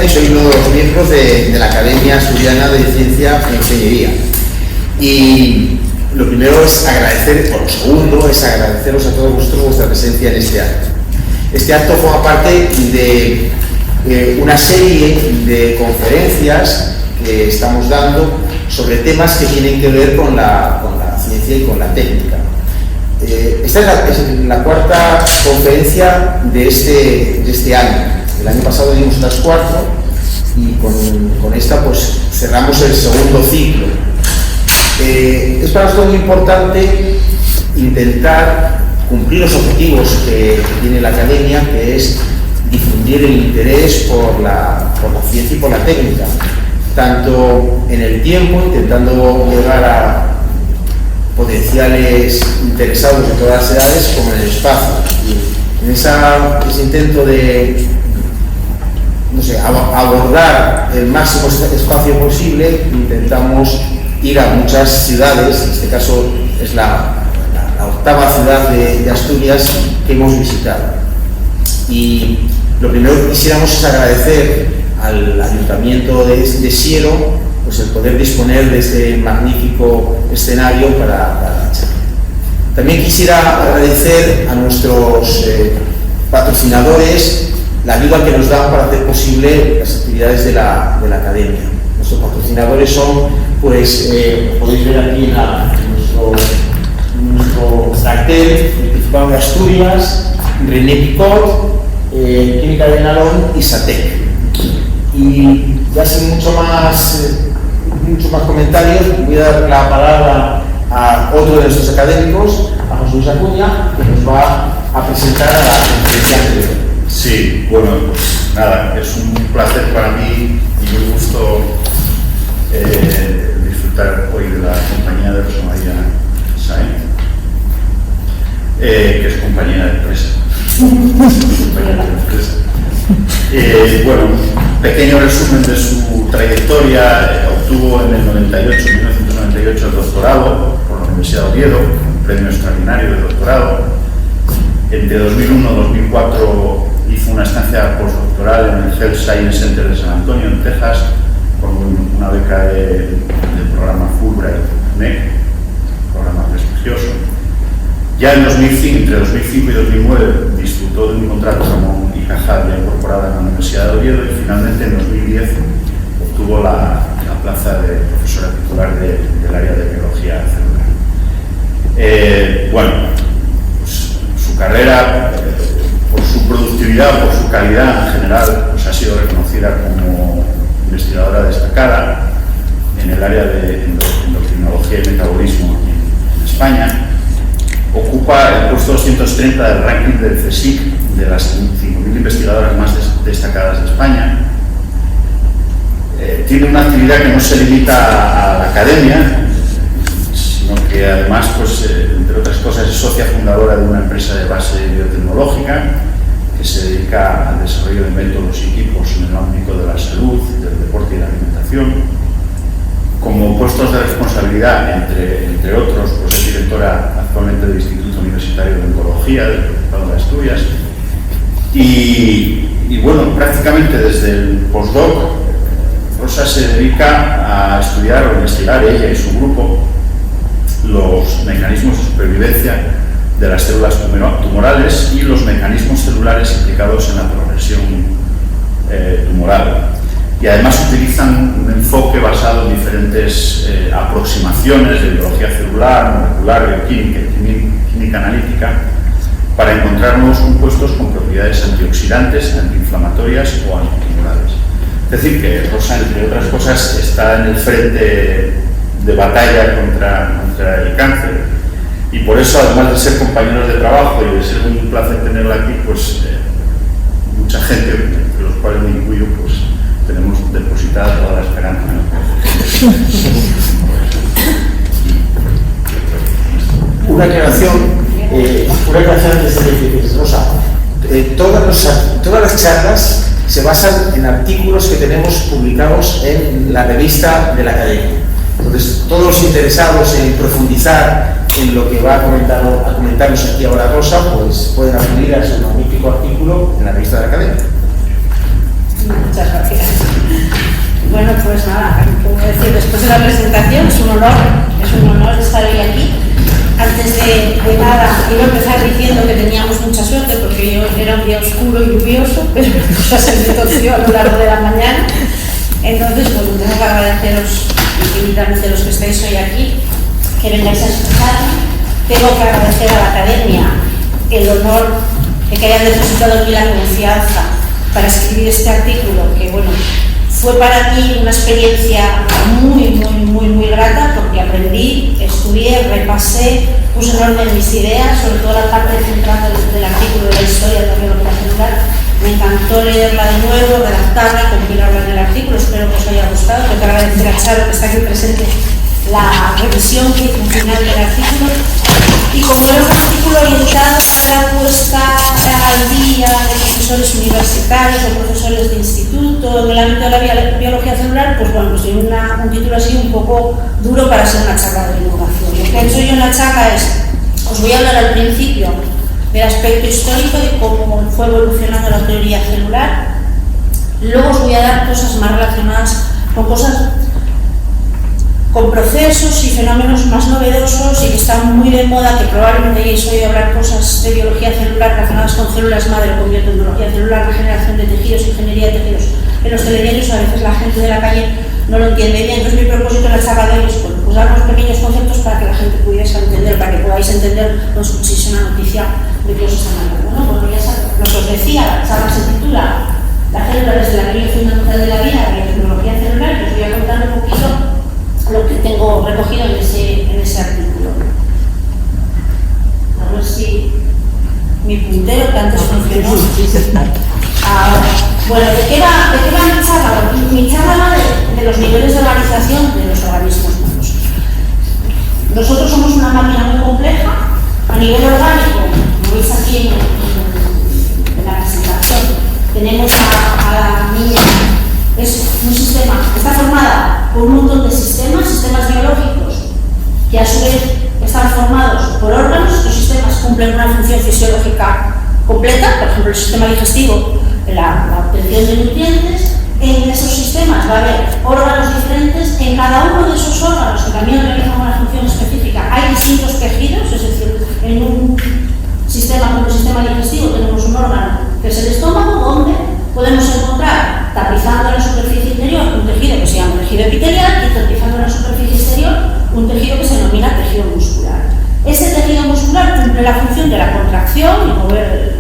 y soy uno de los miembros de la Academia Asturiana de Ciencia e Ingeniería. Y lo primero es agradecer, o lo segundo es agradeceros a todos vosotros vuestra presencia en este acto. Este acto forma parte de una serie de conferencias que estamos dando sobre temas que tienen que ver con la ciencia y con la técnica. Esta es la cuarta conferencia de este año. El año pasado dimos unas 4 y con esta pues cerramos el segundo ciclo. Es para nosotros muy importante intentar cumplir los objetivos que tiene la Academia, que es difundir el interés por la ciencia y por la técnica, tanto en el tiempo, intentando llegar a potenciales interesados de todas las edades, como en el espacio. Y en ese intento de abordar el máximo espacio posible, intentamos ir a muchas ciudades. En este caso es la octava ciudad de Asturias que hemos visitado. Y lo primero que quisiéramos es agradecer al Ayuntamiento de Siero pues el poder disponer de este magnífico escenario para la charla. También quisiera agradecer a nuestros patrocinadores la ayuda que nos dan para hacer posible las actividades de la Academia. Nuestros patrocinadores son, pues, podéis ver aquí en nuestro cartel, el Principado de Asturias, René Picot, Química de Nalón y Satec. Y ya sin mucho más comentarios, voy a dar la palabra a otro de nuestros académicos, a José Luis Acuña, que nos va a presentar a la conferencia anterior. Sí, bueno, pues nada, es un placer para mí y un gusto disfrutar hoy de la compañía de Rosa María Sáenz, que es compañera de empresa. Bueno, un pequeño resumen de su trayectoria. Obtuvo en el 1998 el doctorado por la Universidad de Oviedo, un premio extraordinario de doctorado. Entre 2001 y 2004 hizo una estancia postdoctoral en el Health Science Center de San Antonio, en Texas, con una beca del programa Fulbright NEC, programa prestigioso. Ya en 2005, entre 2005 y 2009, disfrutó de un contrato como IJJ ya incorporada en la Universidad de Oviedo y finalmente en 2010 obtuvo la plaza de profesora titular del área de biología celular. Bueno, pues, su carrera, por su productividad, por su calidad en general, pues ha sido reconocida como investigadora destacada en el área de endocrinología y metabolismo en España. Ocupa el puesto 230 del ranking del CSIC de las 5.000 investigadoras más destacadas de España. Tiene una actividad que no se limita a la academia, sino que además, pues, entre otras cosas, es socia fundadora de una empresa de base biotecnológica que se dedica al desarrollo de métodos y equipos en el ámbito de la salud, del deporte y la alimentación. Como puestos de responsabilidad, entre otros, pues es directora actualmente del Instituto Universitario de Oncología del Principado de Asturias. Y bueno, prácticamente desde el postdoc, Rosa se dedica a estudiar o investigar, ella y su grupo, los mecanismos de supervivencia de las células tumorales y los mecanismos celulares implicados en la progresión tumoral. Y además utilizan un enfoque basado en diferentes aproximaciones de biología celular, molecular, bioquímica y química analítica para encontrar nuevos compuestos con propiedades antioxidantes, antiinflamatorias o antitumorales. Es decir, que Rosa, entre otras cosas, está en el frente de batalla contra el cáncer. Y por eso, además de ser compañeros de trabajo y de ser un placer tenerla aquí, pues mucha gente, entre los cuales me incluyo, pues tenemos depositada toda la esperanza. Una aclaración antes de que dices, Rosa. Todas las charlas se basan en artículos que tenemos publicados en la revista de la Academia. Entonces, todos los interesados en profundizar en lo que va a comentarnos aquí ahora Rosa, pues pueden acudir a su magnífico artículo en la revista de la Academia. Muchas gracias. Bueno, pues nada, como decir, después de la presentación es un honor estar hoy aquí. Antes de nada, quiero empezar diciendo que teníamos mucha suerte porque yo era un día oscuro y lluvioso, pero la cosa se me torció a lo largo de la mañana. Entonces, bueno, tengo que agradeceros infinitamente a los que estáis hoy aquí, que vengáis a escucharme. Tengo que agradecer a la Academia el honor de que hayan depositado en mí la confianza para escribir este artículo, que bueno, fue para mí una experiencia muy grata porque aprendí, estudié, repasé, puse en orden mis ideas, sobre todo la parte central del artículo de la historia de la biología celular. Me encantó leerla de nuevo, redactarla, compilarla en el artículo, espero que os haya gustado. Tengo que agradecer a Charo, que está aquí presente, la revisión que hizo final del artículo. Y como era un artículo orientado a la puesta al día de profesores universitarios o profesores de instituto en el ámbito de la biología celular, pues bueno, pues tiene un título así un poco duro para ser una charla de divulgación. Lo que he hecho yo en la charla es, os voy a hablar al principio del aspecto histórico de cómo fue evolucionando la teoría celular, luego os voy a dar cosas más relacionadas con procesos y fenómenos más novedosos y que están muy de moda, que probablemente hayáis oído hablar cosas de biología celular relacionadas con células madre, con biotecnología celular, regeneración de tejidos, ingeniería de tejidos. En los telediarios a veces la gente de la calle no lo entiende bien, entonces mi propósito en la charla de hoy es pues dar unos pequeños conceptos para que la gente pudiese entender, para que podáis entender, no escuchéis una noticia de que os están hablando, ¿no? Porque ya sabéis, lo que os decía, la charla se titula La célula desde la línea fundamental de la vida, biotecnología celular, y os voy a contar un poquito lo que tengo recogido en ese artículo. A ver si mi puntero que antes funcionó. Ahora, bueno, ¿de qué va mi charla? Mi charla va de los niveles de organización de los organismos vivos. Nosotros somos una máquina muy compleja a nivel orgánico, como veis aquí en la presentación. Tenemos a la niña. Es un sistema, está formada por un montón de sistemas biológicos que a su vez están formados por órganos. Estos sistemas cumplen una función fisiológica completa, por ejemplo el sistema digestivo, la obtención de nutrientes. En esos sistemas va a haber órganos diferentes, en cada uno de esos órganos que también realizan una función específica hay distintos tejidos, es decir, en un sistema como el sistema digestivo tenemos un órgano que es el estómago, donde podemos encontrar, tapizando la superficie interior, un tejido que se llama tejido epitelial y tapizando la superficie exterior, un tejido que se denomina tejido muscular. Ese tejido muscular cumple la función de la contracción y mover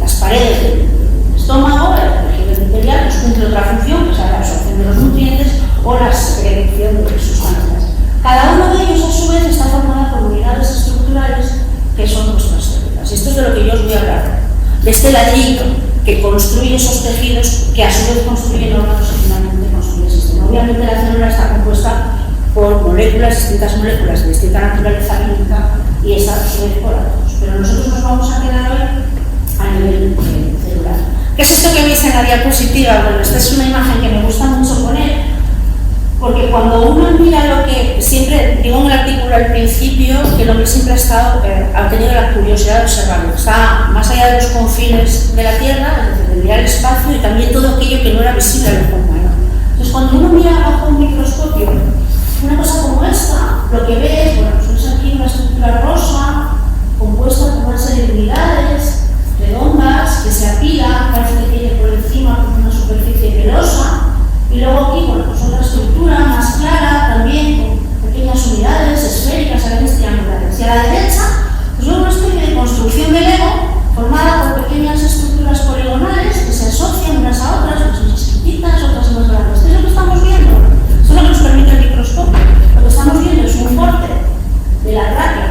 las paredes del estómago. El tejido epitelial pues cumple otra función, que es la absorción de los nutrientes o la secreción de sustancias. Cada uno de ellos, a su vez, está formado por unidades estructurales que son nuestras células. Esto es de lo que yo os voy a hablar, de este ladrillo que construye esos tejidos, que a su vez construyen órganos y finalmente construye el sistema. Obviamente la célula está compuesta por moléculas, distintas moléculas de distinta naturaleza química y esa a su vez por átomos. Pero nosotros nos vamos a quedar hoy a nivel celular. ¿Qué es esto que veis en la diapositiva? Bueno, esta es una imagen que me gusta mucho poner, porque cuando uno mira lo que siempre digo en el artículo al principio, que el hombre siempre ha tenido la curiosidad de observarlo, está más allá de los confines de la Tierra, es decir, de mirar el espacio y también todo aquello que no era visible al ojo humano. Entonces, cuando uno mira bajo un microscopio una cosa como esta, lo que ve es, bueno, pues es aquí una estructura rosa compuesta por una serie de unidades redondas que se apilan, parece que tiene por encima como una superficie pelosa. Y luego aquí, bueno, pues otra estructura más clara, también con pequeñas unidades esféricas, a veces triangulares. Y a la derecha, pues vemos una especie de construcción de Lego formada por pequeñas estructuras poligonales que se asocian unas a otras, unas más chiquititas, otras más grandes. ¿Esto es lo que estamos viendo? Esto es lo que nos permite el microscopio. Lo que estamos viendo es un corte de la tráquea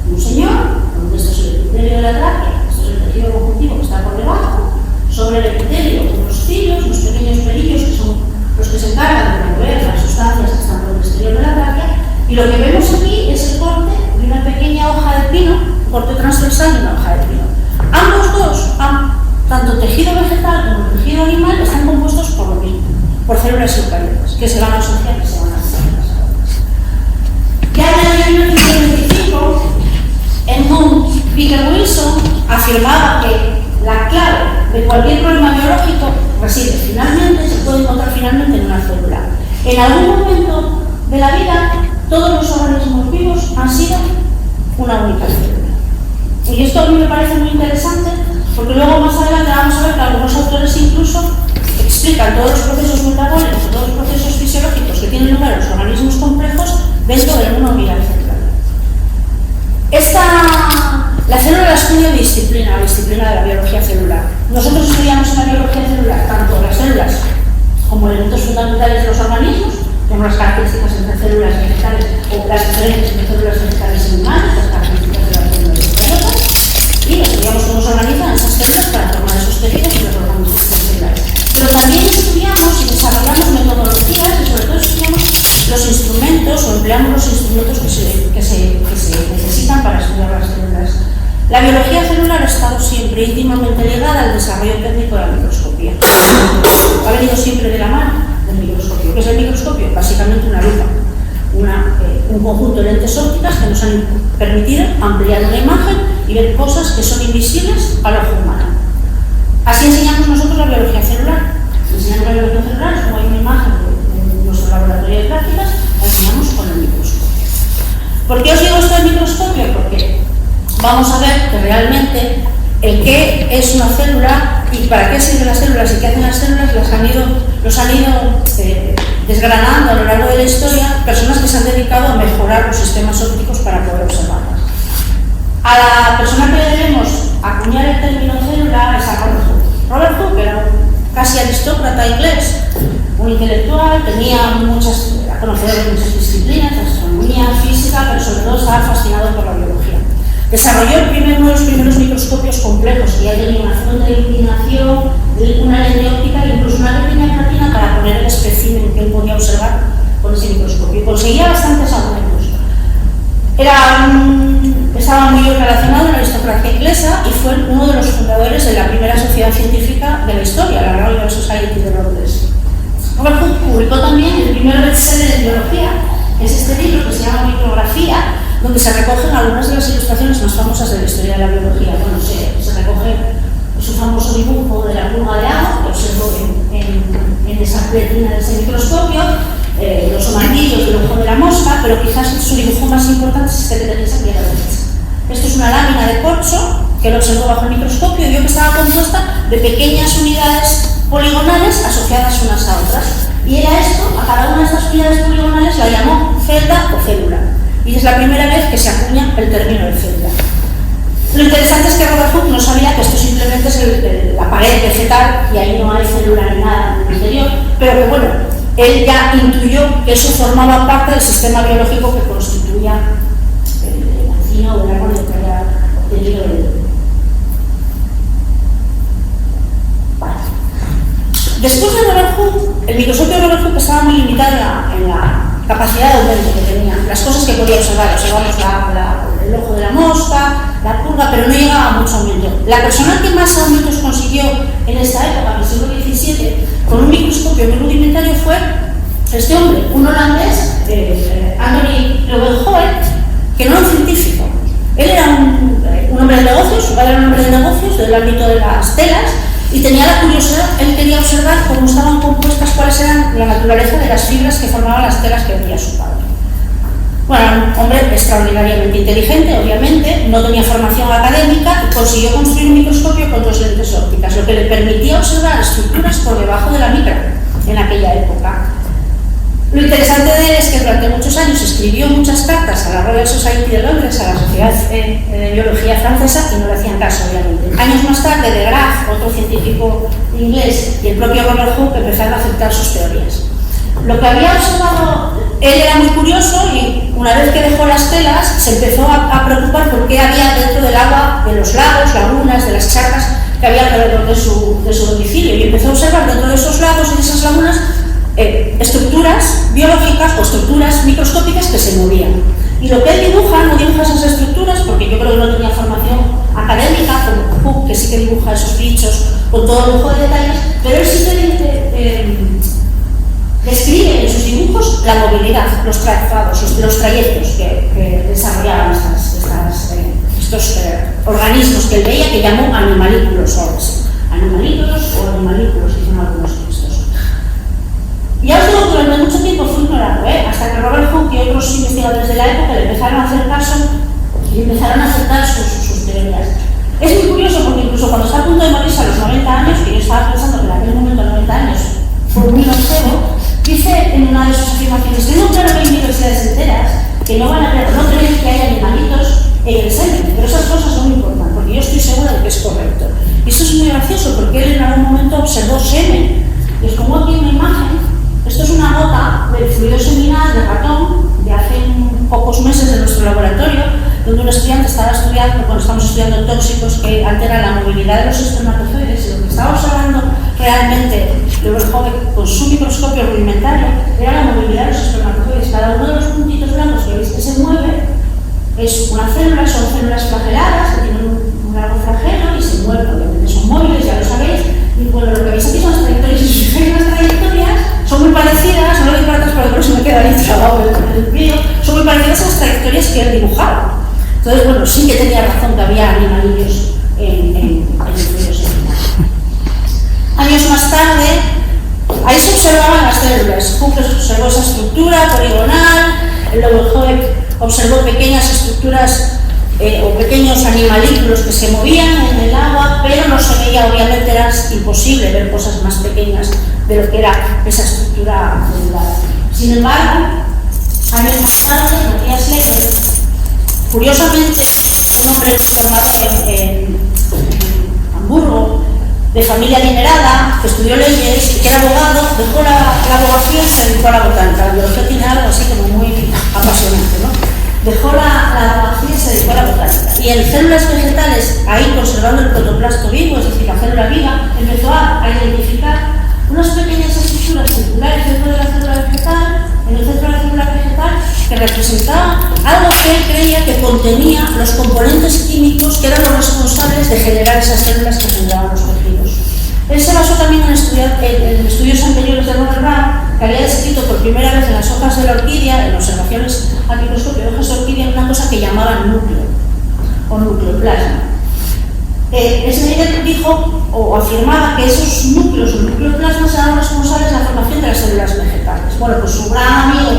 de un señor, donde esto es el epitelio de la tráquea, esto es el tejido conjuntivo que está por debajo, sobre el epitelio unos cilios, unos pequeños pelillos que son los que se encargan de remover las sustancias que están por el exterior de la tráquea, y lo que vemos aquí es el corte de una pequeña hoja de pino, un corte transversal de una hoja de pino. Ambos dos, tanto tejido vegetal como tejido animal, están compuestos por lo mismo, por células eucariotas, que se van a asociar, que se van a asociar. Ya en el año 1925, Edmund Wilson afirmaba que la clave de cualquier problema biológico reside finalmente, se puede encontrar finalmente en una célula. En algún momento de la vida, todos los organismos vivos han sido una única célula. Y esto a mí me parece muy interesante, porque luego más adelante vamos a ver que algunos autores incluso explican todos los procesos metabólicos, todos los procesos fisiológicos que tienen lugar en los organismos complejos dentro de una unidad celular. La célula la estudia la disciplina de la biología celular. Nosotros estudiamos en la biología celular tanto las células como elementos fundamentales de los organismos, como las características entre células vegetales o las diferencias entre células vegetales y humanas, las características de las células eucariotas, y estudiamos cómo se organizan esas células para formar esos tejidos y los organismos celulares. Pero también estudiamos y desarrollamos metodologías y sobre todo estudiamos los instrumentos o empleamos los instrumentos que se necesitan para estudiar las células. La biología celular ha estado siempre íntimamente ligada al desarrollo técnico de la microscopía. Ha venido siempre de la mano del microscopio. ¿Qué es el microscopio? Básicamente una lupa, un conjunto de lentes ópticas que nos han permitido ampliar una imagen y ver cosas que son invisibles al ojo humano. Así enseñamos nosotros la biología celular. Enseñamos la biología celular, es como hay una imagen en nuestro laboratorio de prácticas, la enseñamos con el microscopio. ¿Por qué os digo esto del microscopio? Porque vamos a ver que realmente el qué es una célula y para qué sirven las células y qué hacen las células los han ido desgranando a lo largo de la historia personas que se han dedicado a mejorar los sistemas ópticos para poder observarlas. A la persona que le debemos acuñar el término célula es a Robert Hooke. Robert Hooke era un casi aristócrata inglés, un intelectual, era conocedor de muchas disciplinas, astronomía, física, pero sobre todo estaba fascinado por la biología. Desarrolló uno de los primeros microscopios complejos, que ya tenía una fuente de iluminación, una lente óptica e incluso una pequeña platina para poner el espécimen que él podía observar con ese microscopio. Conseguía bastantes aumentos. Estaba muy relacionado con la aristocracia inglesa y fue uno de los fundadores de la primera sociedad científica de la historia, la Royal Society de Londres. Robert Hooke publicó también el primer bestseller de biología, que es este libro que se llama Micrografía, donde se recogen algunas de las ilustraciones más famosas de la historia de la biología. Bueno, se recoge su famoso dibujo de la pluma de agua, que observó en esa pletina de ese microscopio, los martillos del ojo de la mosca, pero quizás su dibujo más importante es este que tenéis aquí a la derecha. Esto es una lámina de corcho que lo observó bajo el microscopio y vio que estaba compuesta de pequeñas unidades poligonales asociadas unas a otras. Y era esto, a cada una de estas unidades poligonales la llamó celda o célula. Y es la primera vez que se acuña el término de célula. Lo interesante es que Robert Hooke no sabía que esto simplemente es la pared vegetal y ahí no hay célula ni nada en el interior, pero que bueno, él ya intuyó que eso formaba parte del sistema biológico que constituía el encino o el árbol de que haya tenido Después de Robert Hooke, el microscopio de Robert Hooke estaba muy limitado en la capacidad de aumento que tenía, las cosas que podía observar. Observamos el ojo de la mosca, la pulga, pero no llegaba a mucho aumento. La persona que más aumentos consiguió en esta época, en el siglo XVII, con un microscopio muy rudimentario fue este hombre, un holandés, Anthony Leeuwenhoek, que no era un científico. Él era un hombre de negocios, su padre era un hombre de negocios del ámbito de las telas, y tenía la curiosidad, él quería observar cómo estaban compuestas, cuáles eran la naturaleza de las fibras que formaban las telas que vendía su padre. Bueno, era un hombre extraordinariamente inteligente, obviamente, no tenía formación académica y consiguió construir un microscopio con 2 lentes ópticas, lo que le permitía observar estructuras por debajo de la micra en aquella época. Lo interesante de él es que durante muchos años escribió muchas cartas a la Royal Society de Londres, a la Sociedad de Biología Francesa, y no le hacían caso, obviamente. Años más tarde, de Graaf, otro científico inglés, y el propio Robert Hooke empezaron a aceptar sus teorías. Lo que había observado, él era muy curioso y una vez que dejó las telas, se empezó a preocupar por qué había dentro del agua, de los lagos, lagunas, de las charcas que había alrededor de su domicilio, y empezó a observar dentro de esos lagos y de esas lagunas estructuras biológicas o estructuras microscópicas que se movían. Y lo que él dibuja, no dibuja esas estructuras, porque yo creo que no tenía formación académica, como Hooke, que sí que dibuja esos bichos con todo lujo de detalles, pero él sí que describe en sus dibujos la movilidad, los trazados, los trayectos que desarrollaban estos organismos que él veía, que llamó animalículos o algo así. animalitos o animalículos, dicen algunos textos. Ya os digo que durante mucho tiempo fue ignorado, hasta que Robert Hooke y otros investigadores de la época le empezaron a hacer caso y empezaron a aceptar sus teorías. Es muy curioso porque incluso cuando está a punto de morirse a los 90 años, que yo estaba pensando que en aquel momento 90 años fue muy longevo, dice en una de sus afirmaciones: tengo claro que hay universidades enteras que no van a creer, no creen que hay animalitos en el semen, pero esas cosas no me importan, porque yo estoy segura de que es correcto. Y eso es muy gracioso porque él en algún momento observó semen, y os pongo aquí una imagen. Esto es una nota del fluido seminal de ratón de hace pocos meses de nuestro laboratorio, donde un estudiante estaba estudiando, cuando estamos estudiando tóxicos que alteran la movilidad de los espermatozoides, y lo que estaba observando realmente con su microscopio rudimentario era la movilidad de los espermatozoides. Cada uno de los puntitos blancos que veis que se mueve es una célula, son células flageladas que tienen un largo flagelo y se mueven, obviamente son móviles, ya lo sabéis. Y bueno, lo que veis aquí son las trayectorias, y si fijáis las trayectorias son muy parecidas, no lo digo para atrás porque por eso me quedo ahí trabado en el vídeo, son muy parecidas a las trayectorias que él dibujaba. Entonces, bueno, sí que tenía razón que había animalillos en el fluido seminal. Años más tarde, ahí se observaban las células. Hooke observó esa estructura poligonal, luego Hooke observó pequeñas estructuras o pequeños animalículos que se movían en el agua, pero no se veía, obviamente era imposible ver cosas más pequeñas de lo que era esa estructura celular. Sin embargo, años más tarde, Matthias Leger, curiosamente, un hombre formado en Hamburgo, de familia adinerada, que estudió leyes, que era abogado, dejó la abogacía y se dedicó a la botánica. La biología tiene algo así como muy apasionante, ¿no? Dejó la abogacía y se dedicó a la botánica. Y en células vegetales, ahí conservando el protoplasto vivo, es decir, la célula viva, empezó a identificar unas pequeñas estructuras circulares dentro de la célula vegetal, en el centro de la célula vegetal, que representaban algo que él creía que contenía los componentes químicos que eran los responsables de generar esas células que generaban los tejidos. Él se basó también en estudios anteriores de Robert Brown, que había descrito por primera vez en las hojas de la orquídea, en observaciones al microscopio de hojas de orquídea, una cosa que llamaban núcleo o nucleoplasma. Schneider dijo o afirmaba que esos núcleos o nucleoplasmas eran responsables de la formación de las células vegetales. Bueno, pues su gran amigo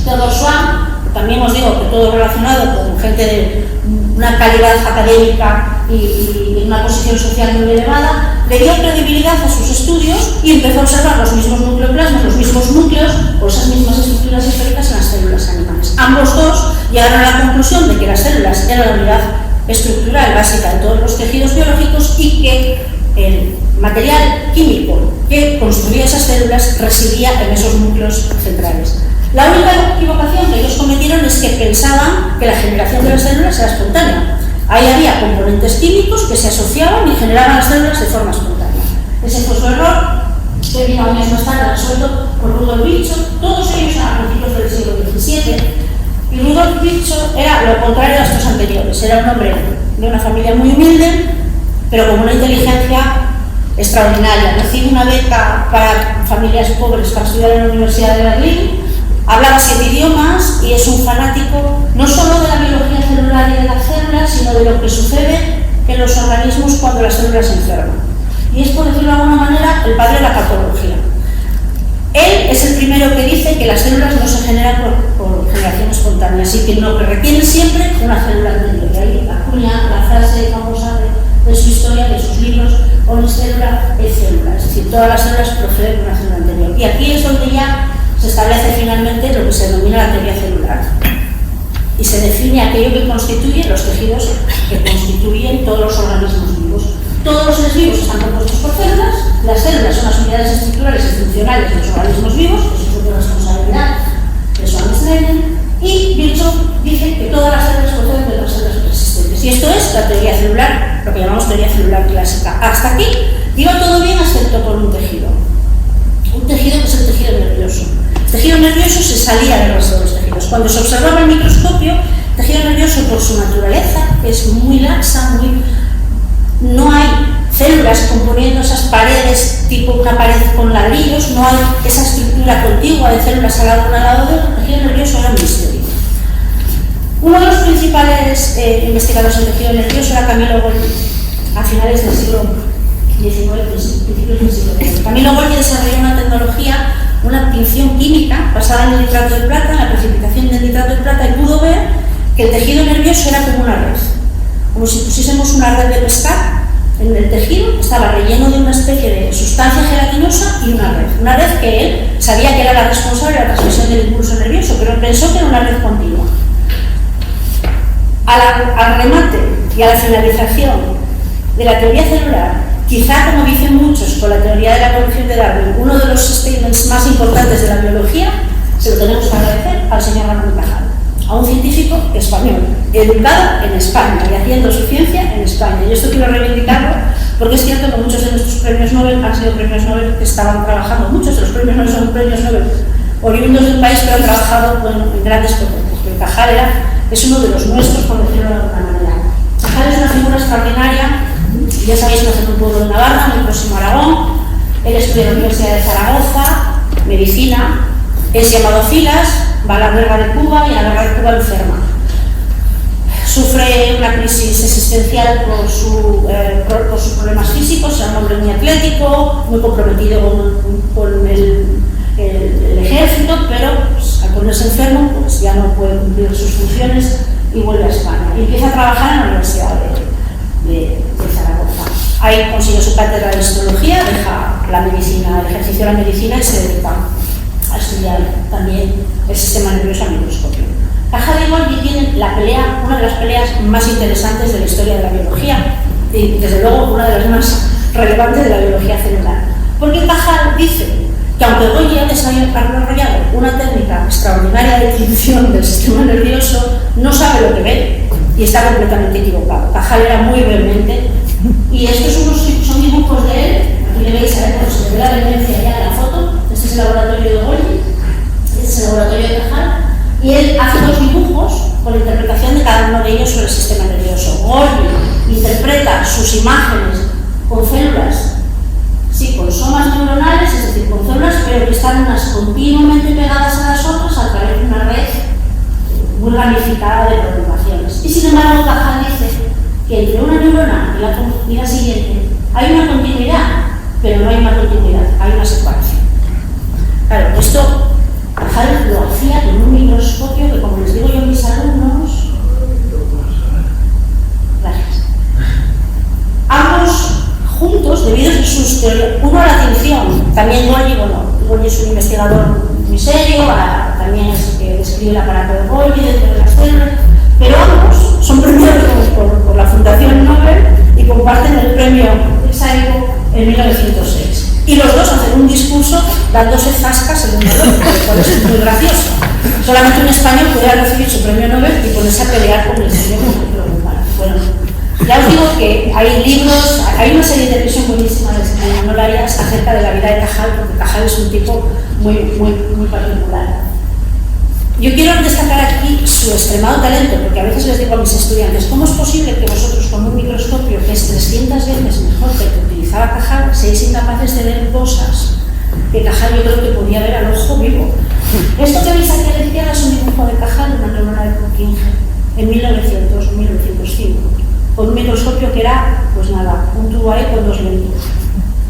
Theodor Schwann, también os digo que todo relacionado con gente de una calidad académica y una posición social muy elevada, le dio credibilidad a sus estudios y empezó a observar los mismos nucleoplasmas, los mismos núcleos o esas mismas estructuras históricas en las células animales. Ambos dos llegaron a la conclusión de que las células eran la unidad estructural básica de todos los tejidos biológicos y que el material químico que construía esas células residía en esos núcleos centrales. La única equivocación que ellos cometieron es que pensaban que la generación de las células era espontánea. Ahí había componentes químicos que se asociaban y generaban las células de forma espontánea. Ese fue su error, que vino años más tarde resuelto por Rudolf Virchow, todos ellos a principios del siglo XVII. Y Rudolf Virchow era lo contrario a estos anteriores. Era un hombre de una familia muy humilde, pero con una inteligencia extraordinaria. Recibe una beca para familias pobres para estudiar en la Universidad de Berlín. Hablaba 7 idiomas y es un fanático no solo de la biología celular y de las células, sino de lo que sucede en los organismos cuando las células se enferman. Y es, por decirlo de alguna manera, el padre de la patología. Él es el primero que dice que las células no se generan por generación espontánea, así que no, que requieren siempre una célula anterior. Y ahí acuña la frase famosa de su historia, de sus libros, célula es célula, es decir, todas las células proceden de una célula anterior. Y aquí es donde ya se establece finalmente lo que se denomina la teoría celular y se define aquello que constituye los tejidos que constituyen todos los organismos vivos. Todos los seres vivos están compuestos por células, las células son las unidades estructurales y funcionales de los organismos vivos, eso es una responsabilidad de Schwann Schneider, y Virchow dice que todas las células proceden de las células persistentes. Y esto es la teoría celular, lo que llamamos teoría celular clásica. Hasta aquí iba todo bien, excepto por un tejido. Un tejido que es el tejido nervioso. El tejido nervioso se salía del resto de los tejidos. Cuando se observaba el microscopio, el tejido nervioso, por su naturaleza, es muy laxa, no hay células componiendo esas paredes, tipo una pared con ladrillos, no hay esa estructura contigua de células al lado de otro. El tejido nervioso era un misterio. Uno de los principales investigadores del tejido nervioso era Camilo Golgi, a finales del siglo principios del siglo XX. Camilo Golgi desarrolló una tecnología, una tinción química basada en el nitrato de plata, en la precipitación del nitrato de plata, y pudo ver que el tejido nervioso era como una red, como si pusiésemos una red de pescar. En el tejido estaba relleno de una especie de sustancia gelatinosa y una red que él sabía que era la responsable de la transmisión del impulso nervioso, pero pensó que era una red continua. Al remate y a la finalización de la teoría celular, quizá, como dicen muchos con la teoría de la evolución de Darwin, uno de los statements más importantes de la biología, se lo tenemos que agradecer al señor Ramón y Cajal, a un científico español, educado en España y haciendo su ciencia en España. Y esto quiero reivindicarlo porque es cierto que muchos de nuestros premios Nobel han sido premios Nobel que estaban trabajando, muchos de los premios Nobel son premios Nobel oriundos del país, pero han trabajado en grandes potencias. Pero Cajal es uno de los nuestros, por decirlo de alguna manera. Cajal es una figura extraordinaria, ya sabéis, nace en un pueblo de Navarra, muy próximo a Aragón. Él estudia en la Universidad de Zaragoza, medicina, es llamado a filas, va a la guerra de Cuba y a la guerra de Cuba enferma. Sufre una crisis existencial por sus problemas físicos, era un hombre muy atlético, muy comprometido con el ejército, pero pues, al ponerse enfermo pues, ya no puede cumplir sus funciones y vuelve a España. Y empieza a trabajar en la Universidad de Zaragoza. Ahí consigue su cátedra de histología, deja la medicina, el ejercicio de la medicina y se dedica a estudiar también el sistema nervioso a microscopio. Cajal y Golgi tienen una de las peleas más interesantes de la historia de la biología y desde luego una de las más relevantes de la biología celular. Porque Cajal dice que aunque Golgi ha desarrollado una técnica extraordinaria de tinción del sistema nervioso, no sabe lo que ve y está completamente equivocado. Cajal era muy vehemente y estos son dibujos de él. Aquí le veis a ver cómo se ve la vehemencia ya en la foto. Este es el laboratorio de Golgi, este es el laboratorio de Cajal, y él hace dos dibujos con la interpretación de cada uno de ellos sobre el sistema nervioso. Golgi interpreta sus imágenes con células, sí, con somas neuronales, es decir, con células, pero que están unas continuamente pegadas a las otras a través de una red muy ramificada de programaciones. Y sin embargo, Cajal dice que entre una neurona y la siguiente hay una continuidad, pero no hay una continuidad, hay una secuencia. Claro, esto Cajal lo hacía con un microscopio que, como les digo yo a mis alumnos, gracias. Ambos juntos, debido a sus teorías, uno a la tinción, también Golgi es un investigador muy serio, también es el que describe el aparato de Golgi dentro de las células, pero ambos son premiados por la Fundación Nobel y comparten el premio Exaico en 1906. Y los dos hacen un discurso dándose zascas el uno al otro, lo cual es muy gracioso. Solamente un español podría recibir su premio Nobel y ponerse a pelear con el señor. Bueno, ya os digo que hay libros, hay una serie de televisión buenísima de Manuel Arias acerca de la vida de Cajal, porque Cajal es un tipo muy particular. Yo quiero destacar aquí su extremado talento, porque a veces les digo a mis estudiantes, ¿cómo es posible que vosotros con un microscopio que es 300 veces mejor que el que utilizaba Cajal seáis incapaces de ver cosas que Cajal yo creo que podía ver al ojo vivo? Esto que veis aquí a la izquierda es un dibujo de Cajal de una neurona de Purkinje en 1900 o 1905, con un microscopio que era, pues nada, un tubo ahí con dos lentes.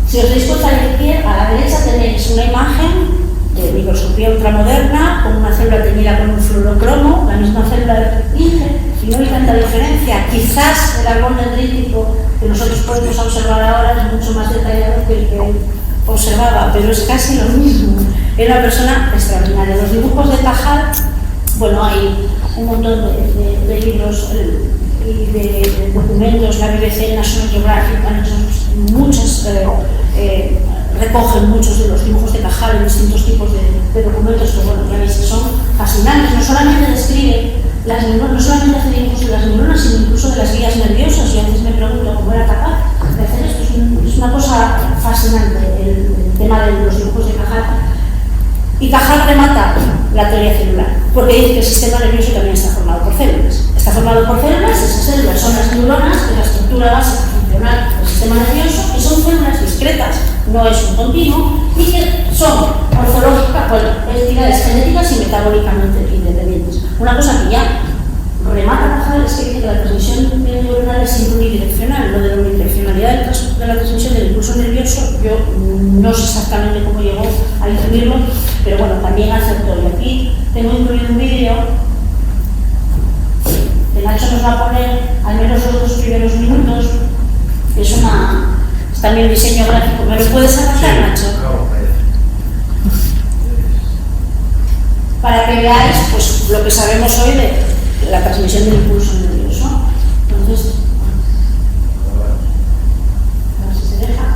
Si os dais cuenta a la derecha tenéis una imagen de microscopía ultramoderna, con una célula teñida con un fluorocromo, la misma célula de Purkinje, y no hay tanta diferencia. Quizás el árbol dendrítico que nosotros podemos observar ahora es mucho más detallado que el que él observaba, pero es casi lo mismo. Era una persona extraordinaria. Los dibujos de Cajal, bueno, hay un montón de libros y de documentos, la BBC, National Geographic, muchos recogen muchos de los dibujos de Cajal en distintos tipos de documentos que, bueno, ya veis que son fascinantes. No solamente describe las neuronas, no solamente hace dibujos de las neuronas, sino incluso de las vías nerviosas. Y a veces me pregunto cómo era capaz de hacer esto. Es una cosa fascinante el tema de los dibujos de Cajal. Y Cajal remata la teoría celular, porque dice que el sistema nervioso también está formado por células. Está formado por células, esas células son las neuronas, que es la estructura básica funcional del sistema nervioso, y son células discretas, no es un continuo, y que son morfológicas, entidades genéticas y metabólicamente independientes. Una cosa que ya remata Cajal es que dice que la transmisión neuronal es unidireccional, lo de la unidireccionalidad de la transmisión del impulso nervioso, yo no sé exactamente cómo llegó a incluirlo, pero bueno, también acertó. Y aquí tengo incluido un vídeo que Nacho nos va a poner al menos los 2 primeros minutos. Es también diseño gráfico. ¿Me lo puedes adaptar, sí, Nacho? Para que veáis pues, lo que sabemos hoy de la transmisión del impulso nervioso. Entonces, a ver si se deja.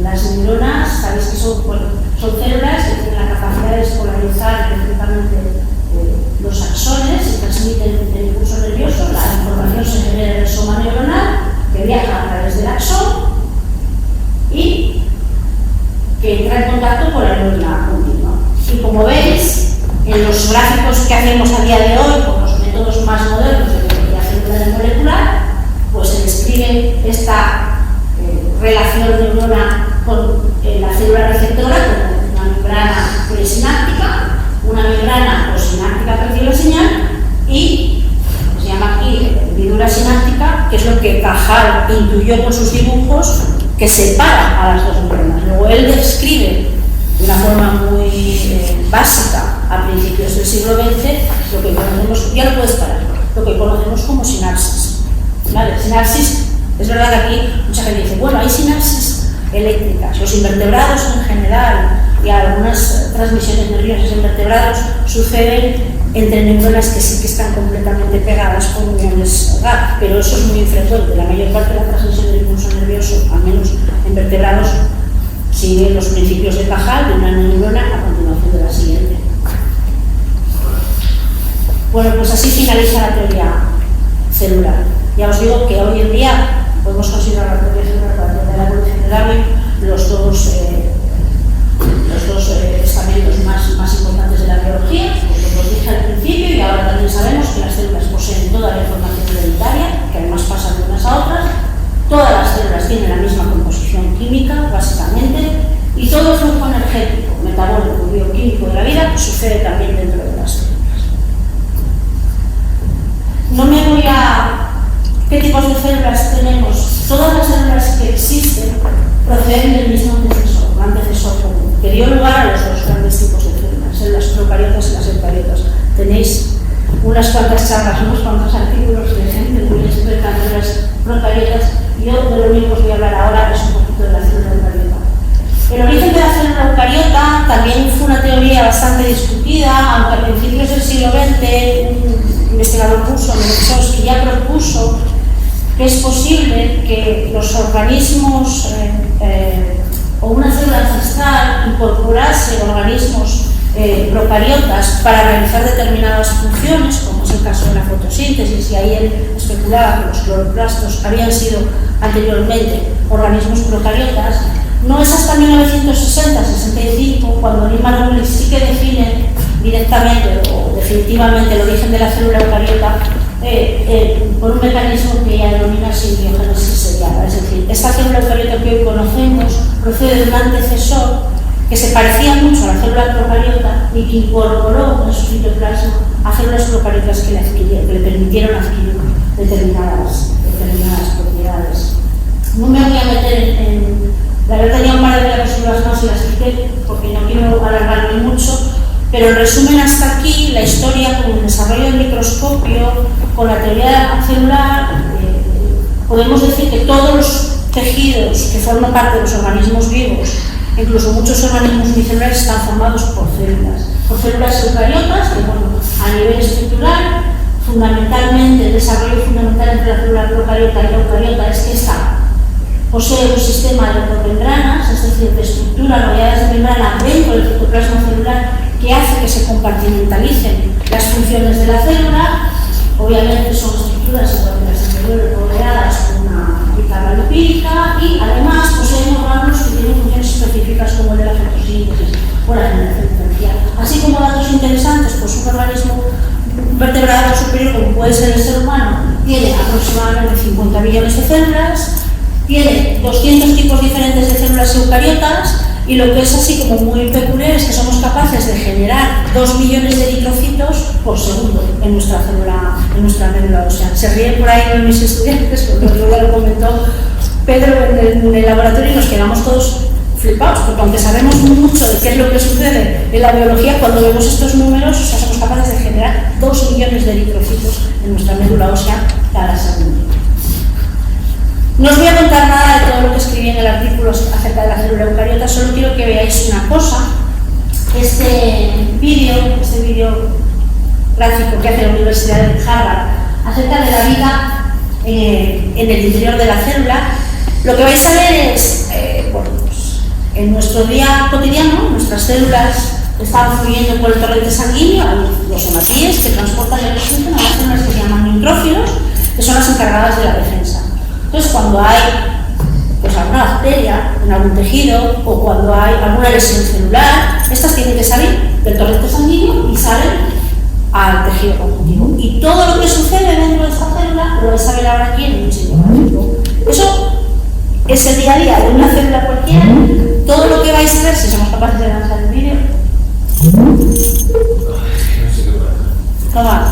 Las neuronas, sabéis que son células que tienen la capacidad de despolarizar principalmente los axones y transmiten el impulso nervioso. La información se genera en el soma neuronal que viaja a través del axón y que entra en contacto con la neurona continua. Y como veis, en los gráficos que hacemos a día de hoy, con los métodos más modernos de investigación molecular, pues se describe esta relación neurona con la célula receptora como una membrana presináptica, una membrana posináptica que recibe la señal y se llama aquí hendidura sináptica, que es lo que Cajal intuyó con sus dibujos, que separa a las dos neuronas. Luego él describe de una forma muy básica a principios del siglo XX lo que conocemos, ya lo puedes parar, lo que conocemos como sinapsis. ¿Vale? Sinapsis, es verdad que aquí mucha gente dice, bueno, hay sinapsis eléctricas, los invertebrados en general y algunas transmisiones nerviosas en vertebrados suceden entre neuronas que sí que están completamente pegadas con uniones GAP, pero eso es muy infrecuente. La mayor parte de la transmisión del impulso nervioso, al menos en vertebrados, sigue los principios de Cajal de una neurona a continuación de la siguiente. Bueno, pues así finaliza la teoría celular. Ya os digo que hoy en día podemos considerar la teoría celular para la teoría de la evolución de Darwin los dos estamentos más importantes de la biología, como os dije al principio, y ahora también sabemos que las células poseen toda la información hereditaria, que además pasan de unas a otras. Todas las células tienen la misma composición química, básicamente, y todo el flujo energético, metabólico, bioquímico de la vida sucede también dentro de las células. No me voy a... ¿Qué tipos de células tenemos? Todas las células que existen proceden del mismo antecesor, un antecesor común, que dio lugar a los dos grandes tipos de células procariotas y las eucariotas. Tenéis unas cuantas charlas, unos cuantos artículos de gente muy experta en células procariotas. Yo de lo único que os voy a hablar ahora es un poquito de la célula eucariota. El origen de la célula eucariota también fue una teoría bastante discutida, aunque a principios del siglo XX un investigador ruso, Merezovsky, ya propuso que es posible que los organismos o una célula ancestral incorporase organismos procariotas para realizar determinadas funciones, como es el caso de la fotosíntesis, y ahí él especulaba que los cloroplastos habían sido anteriormente organismos procariotas. No es hasta 1960-65 cuando Lee Margulis sí que define directamente o definitivamente el origen de la célula eucariota por un mecanismo que ella denomina simbiogénesis seriada. Es decir, esta célula eucariota que hoy conocemos procede de un antecesor que se parecía mucho a la célula procariota y que incorporó en su citoplasma a células procariotas que le permitieron adquirir determinadas propiedades. No me voy a meter en... La verdad tenía un par de diapositivas más y las quité porque no quiero alargarme mucho, pero en resumen hasta aquí la historia con el desarrollo del microscopio, con la teoría celular, podemos decir que todos los tejidos que forman parte de los organismos vivos, incluso muchos organismos unicelulares, están formados por células eucariotas, que bueno, a nivel estructural, fundamentalmente el desarrollo fundamental entre la célula procariota y la eucariota es que esta posee un sistema de membranas, es decir, de estructuras rodeadas de membrana dentro del citoplasma celular, que hace que se compartimentalicen las funciones de la célula. Obviamente son estructuras rodeadas con una tabla lipídica y además poseen órganos que tienen funciones específicas como el de la fotosíntesis o la generación diferencial. Así como datos interesantes, pues un organismo vertebrado superior, como puede ser el ser humano, tiene aproximadamente 50 millones de células, tiene 200 tipos diferentes de células eucariotas Y lo que es así como muy peculiar es que somos capaces de generar 2 millones de eritrocitos por segundo en nuestra médula ósea. Se ríen por ahí de mis estudiantes, porque ya lo comentó Pedro en el laboratorio, y nos quedamos todos flipados, porque aunque sabemos mucho de qué es lo que sucede en la biología, cuando vemos estos números, o sea, somos capaces de generar 2 millones de eritrocitos en nuestra médula ósea cada segundo. No os voy a contar nada de todo lo que escribí en el artículo acerca de la célula eucariota, solo quiero que veáis una cosa. Este vídeo gráfico que hace la Universidad de Harvard acerca de la vida en el interior de la célula, lo que vais a ver es, en nuestro día cotidiano, nuestras células están fluyendo por el torrente sanguíneo, hay los hematíes que transportan el oxígeno a las células que se llaman neutrófilos, que son las encargadas de la defensa. Entonces, cuando hay alguna bacteria en algún tejido o cuando hay alguna lesión celular, estas tienen que salir del torrente sanguíneo y salen al tejido conjuntivo. Y todo lo que sucede dentro de esta célula lo vais a ver ahora aquí en un diseño gráfico. Eso es el día a día de una célula cualquiera. Todo lo que vais a ver, si somos capaces de lanzar el vídeo. Toma.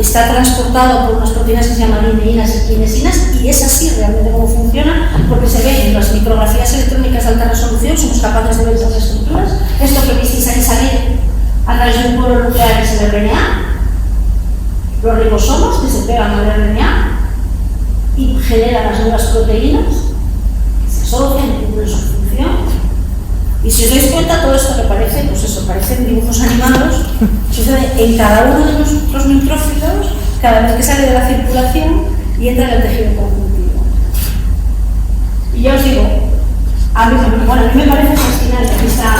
Está transportado por unas proteínas que se llaman lineínas y kinesinas, y es así realmente cómo funciona, porque se ve en las micrografías electrónicas de alta resolución, somos capaces de ver esas estructuras. Esto que visteis ahí salir a través de un polo nuclear es el RNA, los ribosomos que se pegan al RNA y generan las nuevas proteínas que se asocian y cumplen su función. Y si os dais cuenta, todo esto que parece, pues eso, parecen dibujos animados, sucede en cada uno de nuestros neutrófilos cada vez que sale de la circulación y entra en el tejido conjuntivo. Y ya os digo, a mí me parece fascinante, aquí está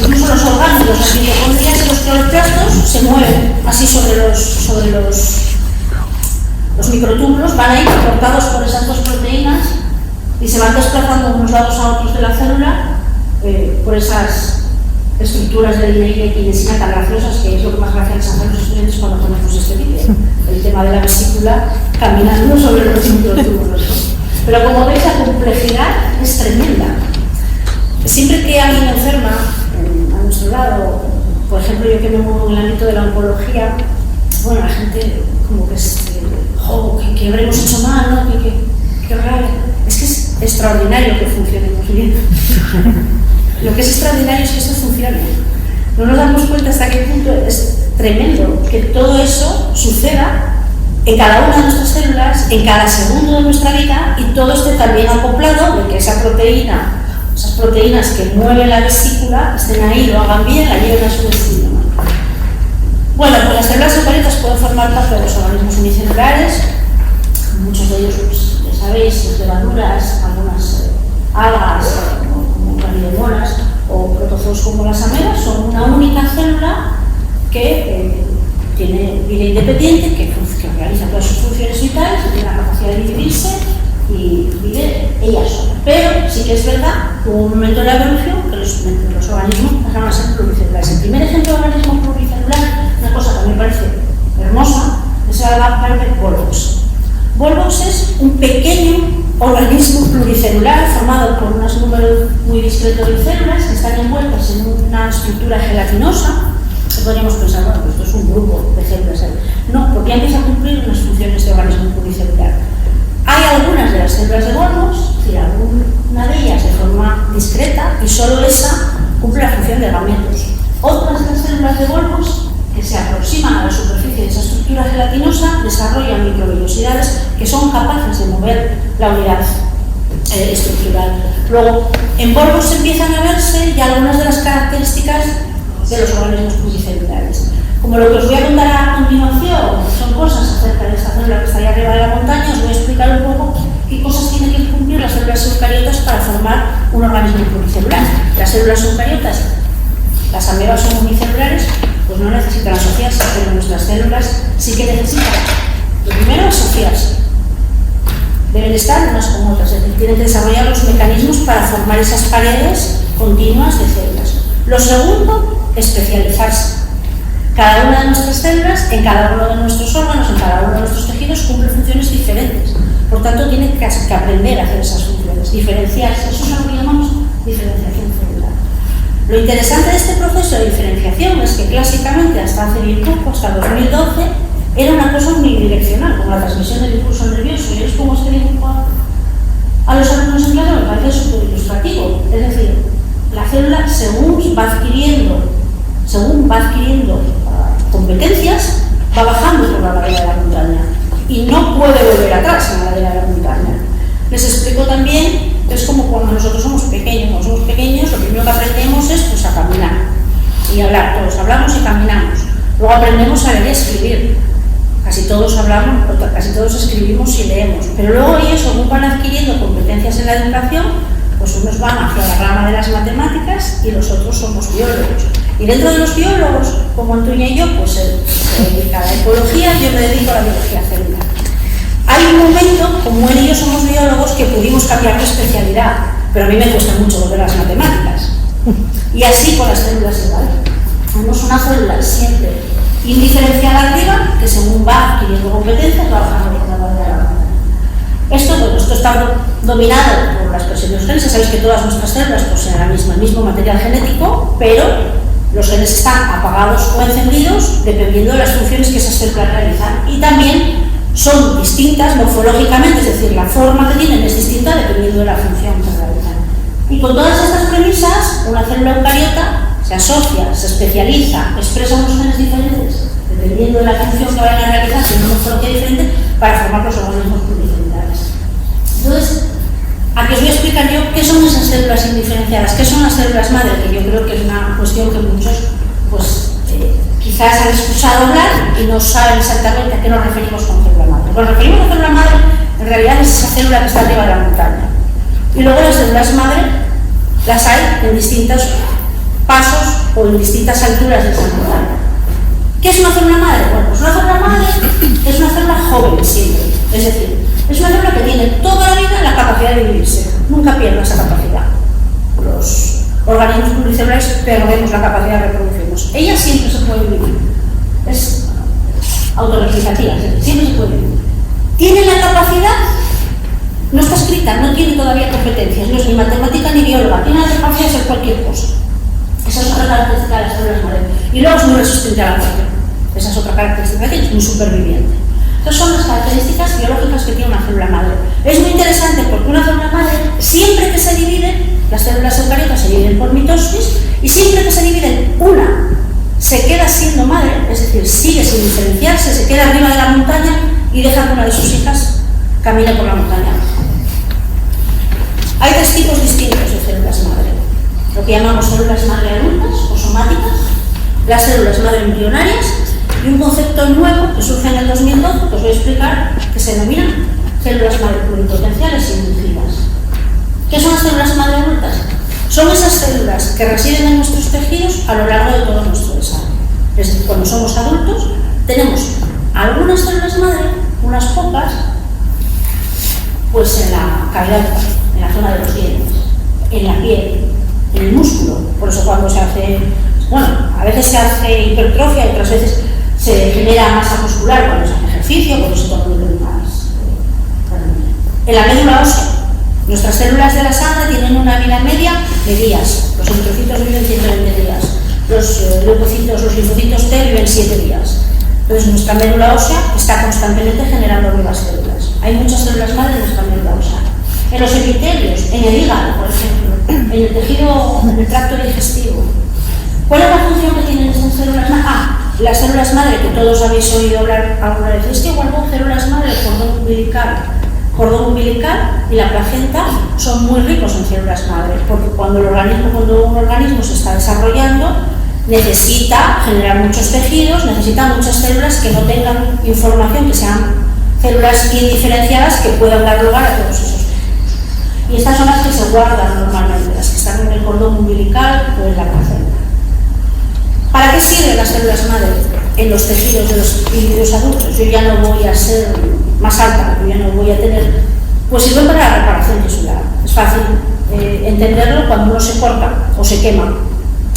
incluso los orgánulos, las mitocondrias y los cloroplastos se mueven así sobre los microtúbulos, van a ir cortados por esas dos proteínas y se van desplazando de unos lados a otros de la célula por esas estructuras de lineína y kinesina tan graciosas, que es lo que más gracia les hacen los estudiantes cuando ponemos este vídeo, el tema de la vesícula caminando sobre los microtúbulos. Pero como veis, la complejidad es tremenda. Siempre que alguien enferma a nuestro lado, por ejemplo yo que me muevo en el ámbito de la oncología, bueno, la gente como que es que habremos hecho mal, ¿no? Que raro. Es que es extraordinario que funcionemos bien. Lo que es extraordinario es que esto funcione. No nos damos cuenta hasta qué punto es tremendo que todo eso suceda en cada una de nuestras células, en cada segundo de nuestra vida, y todo esté también acoplado de que esa proteína, esas proteínas que mueven la vesícula estén ahí, lo hagan bien, la lleven a su destino. Bueno, pues las células eucariotas pueden formar parte de los organismos unicelulares, muchos de ellos, pues, ya sabéis, las levaduras, algunas algas, como canidemonas, o protozoos como las amebas, son una única célula que tiene vida independiente, que realiza todas sus funciones vitales, que tiene la capacidad de dividirse y vive ella sola. Pero sí que es verdad, hubo un momento en la evolución los organismos pasaron a ser pluricelulares. El primer ejemplo de organismo pluricelular, una cosa que me parece hermosa, es el Albert Volvox. Volvox es un pequeño organismo pluricelular formado por un número muy discreto de células que están envueltas en una estructura gelatinosa. Podríamos pensar, bueno, pues esto es un grupo de células. No, porque ya empieza a cumplir unas funciones de organismo pluricelular. Hay algunas de las células de Volvox, es decir, alguna de ellas de forma discreta, y solo esa cumple la función de gametos. Otras de las células de Volvox, que se aproximan a la superficie de esa estructura gelatinosa, desarrollan microvellosidades que son capaces de mover la unidad estructural. Luego, en Volvox empiezan a verse ya algunas de las características de los organismos pluricelulares. Como lo que os voy a contar a continuación son cosas acerca de esta célula que está ahí arriba de la montaña, os voy a explicar un poco qué cosas tienen que cumplir las células eucariotas para formar un organismo pluricelular. Las células eucariotas, las amebas son unicelulares, pues no necesitan asociarse, pero nuestras células sí que necesitan. Lo primero, asociarse. Deben estar unas con otras, es decir, tienen que desarrollar los mecanismos para formar esas paredes continuas de células. Lo segundo, especializarse. Cada una de nuestras células, en cada uno de nuestros órganos, en cada uno de nuestros tejidos, cumple funciones diferentes. Por tanto, tienen que aprender a hacer esas funciones, diferenciarse. Eso es lo que llamamos diferenciación celular. Lo interesante de este proceso de diferenciación es que clásicamente, hasta hace bien poco, hasta 2012, era una cosa unidireccional, como la transmisión del impulso nervioso. Y es como este dibujo a los alumnos en clase, me parece súper ilustrativo. Es decir, la célula, según va adquiriendo competencias, va bajando por la ladera de la montaña y no puede volver atrás en la ladera de la montaña. Les explico también que es como cuando nosotros somos pequeños. Cuando somos pequeños, lo primero que aprendemos es pues, a caminar y hablar. Todos hablamos y caminamos. Luego aprendemos a leer y escribir. Casi todos hablamos, casi todos escribimos y leemos. Pero luego ellos, según van adquiriendo competencias en la educación, pues unos van hacia la rama de las matemáticas y los otros somos biólogos. Y dentro de los biólogos, como Antonia y yo, pues se dedica a la ecología, yo me dedico a la biología celular. Hay un momento, como él y yo somos biólogos, que pudimos cambiar de especialidad, pero a mí me cuesta mucho volver a las matemáticas. Y así con las células igual. Tenemos una célula siempre indiferenciada arriba, que según va adquiriendo competencias, va bajando por la ladera de la montaña. Esto está dominado por la expresión de los genes. Sabéis que todas nuestras células poseen el mismo material genético, pero los genes están apagados o encendidos dependiendo de las funciones que esas células realizan. Y también son distintas morfológicamente, es decir, la forma que tienen es distinta dependiendo de la función que realizan. Y con todas estas premisas, una célula eucariota se asocia, se especializa, expresa unos genes diferentes dependiendo de la función que vayan a realizar, tiene una morfología diferente para formar los organismos pluricelulares. Entonces, aquí os voy a explicar yo qué son esas células indiferenciadas, qué son las células madre, que yo creo que es una cuestión que muchos pues, quizás han escuchado hablar y no saben exactamente a qué nos referimos con célula madre. Cuando nos referimos a célula madre, en realidad es esa célula que está arriba de la montaña. Y luego las células madre las hay en distintos pasos o en distintas alturas de esa montaña. ¿Qué es una célula madre? Bueno, pues una célula madre es una célula joven siempre, es decir, es una célula que tiene toda la vida la capacidad de dividirse, nunca pierde esa capacidad. Los organismos pluricelulares perdemos la capacidad de reproducirnos. Ella siempre se puede dividir, es autorreplicativa, siempre se puede dividir. Tiene la capacidad, no está escrita, no tiene todavía competencias, no es ni matemática ni bióloga, tiene la capacidad de hacer cualquier cosa. Esa es otra característica de las células madre. Y luego es muy resistente a la muerte. Esa es otra característica que es muy superviviente. Estas son las características biológicas que tiene una célula madre. Es muy interesante porque una célula madre, siempre que se divide, las células eucariotas se dividen por mitosis, y siempre que se dividen, una se queda siendo madre, es decir, sigue sin diferenciarse, se queda arriba de la montaña y deja que una de sus hijas camine por la montaña. Hay tres tipos distintos de células madre. Lo que llamamos células madre adultas o somáticas, las células madre embrionarias y un concepto nuevo que surge en el 2012, que os voy a explicar, que se denomina células madre pluripotenciales inducidas. ¿Qué son las células madre adultas? Son esas células que residen en nuestros tejidos a lo largo de todo nuestro desarrollo. Es decir, cuando somos adultos, tenemos algunas células madre, unas pocas, pues en la cavidad bucal, en la zona de los dientes, en la piel, en el músculo. Por eso cuando se hace, bueno, a veces se hace hipertrofia y otras veces se genera masa muscular cuando se hace ejercicio, por eso también más. En la médula ósea, nuestras células de la sangre tienen una vida media de días. Los eritrocitos viven 120 días. Los linfocitos T viven 7 días. Entonces nuestra médula ósea está constantemente generando nuevas células. Hay muchas células madre en nuestra médula ósea. En los epitelios, en el hígado, por ejemplo, en el tejido, en el tracto digestivo. ¿Cuál es la función que tienen estas células madre? Las células madre, que todos habéis oído hablar alguna vez. Es que guardan células madre, el cordón umbilical y la placenta son muy ricos en células madre, porque cuando un organismo se está desarrollando, necesita generar muchos tejidos, necesita muchas células que no tengan información, que sean células bien diferenciadas que puedan dar lugar a todos esos tejidos. Y estas son las que se guardan normalmente, las que están en el cordón umbilical o en la placenta. ¿Para qué sirven las células madre en los tejidos de los individuos adultos? Yo ya no voy a ser más alta, yo ya no voy a tener... Pues sirven para la reparación tisular. Es fácil entenderlo cuando uno se corta o se quema.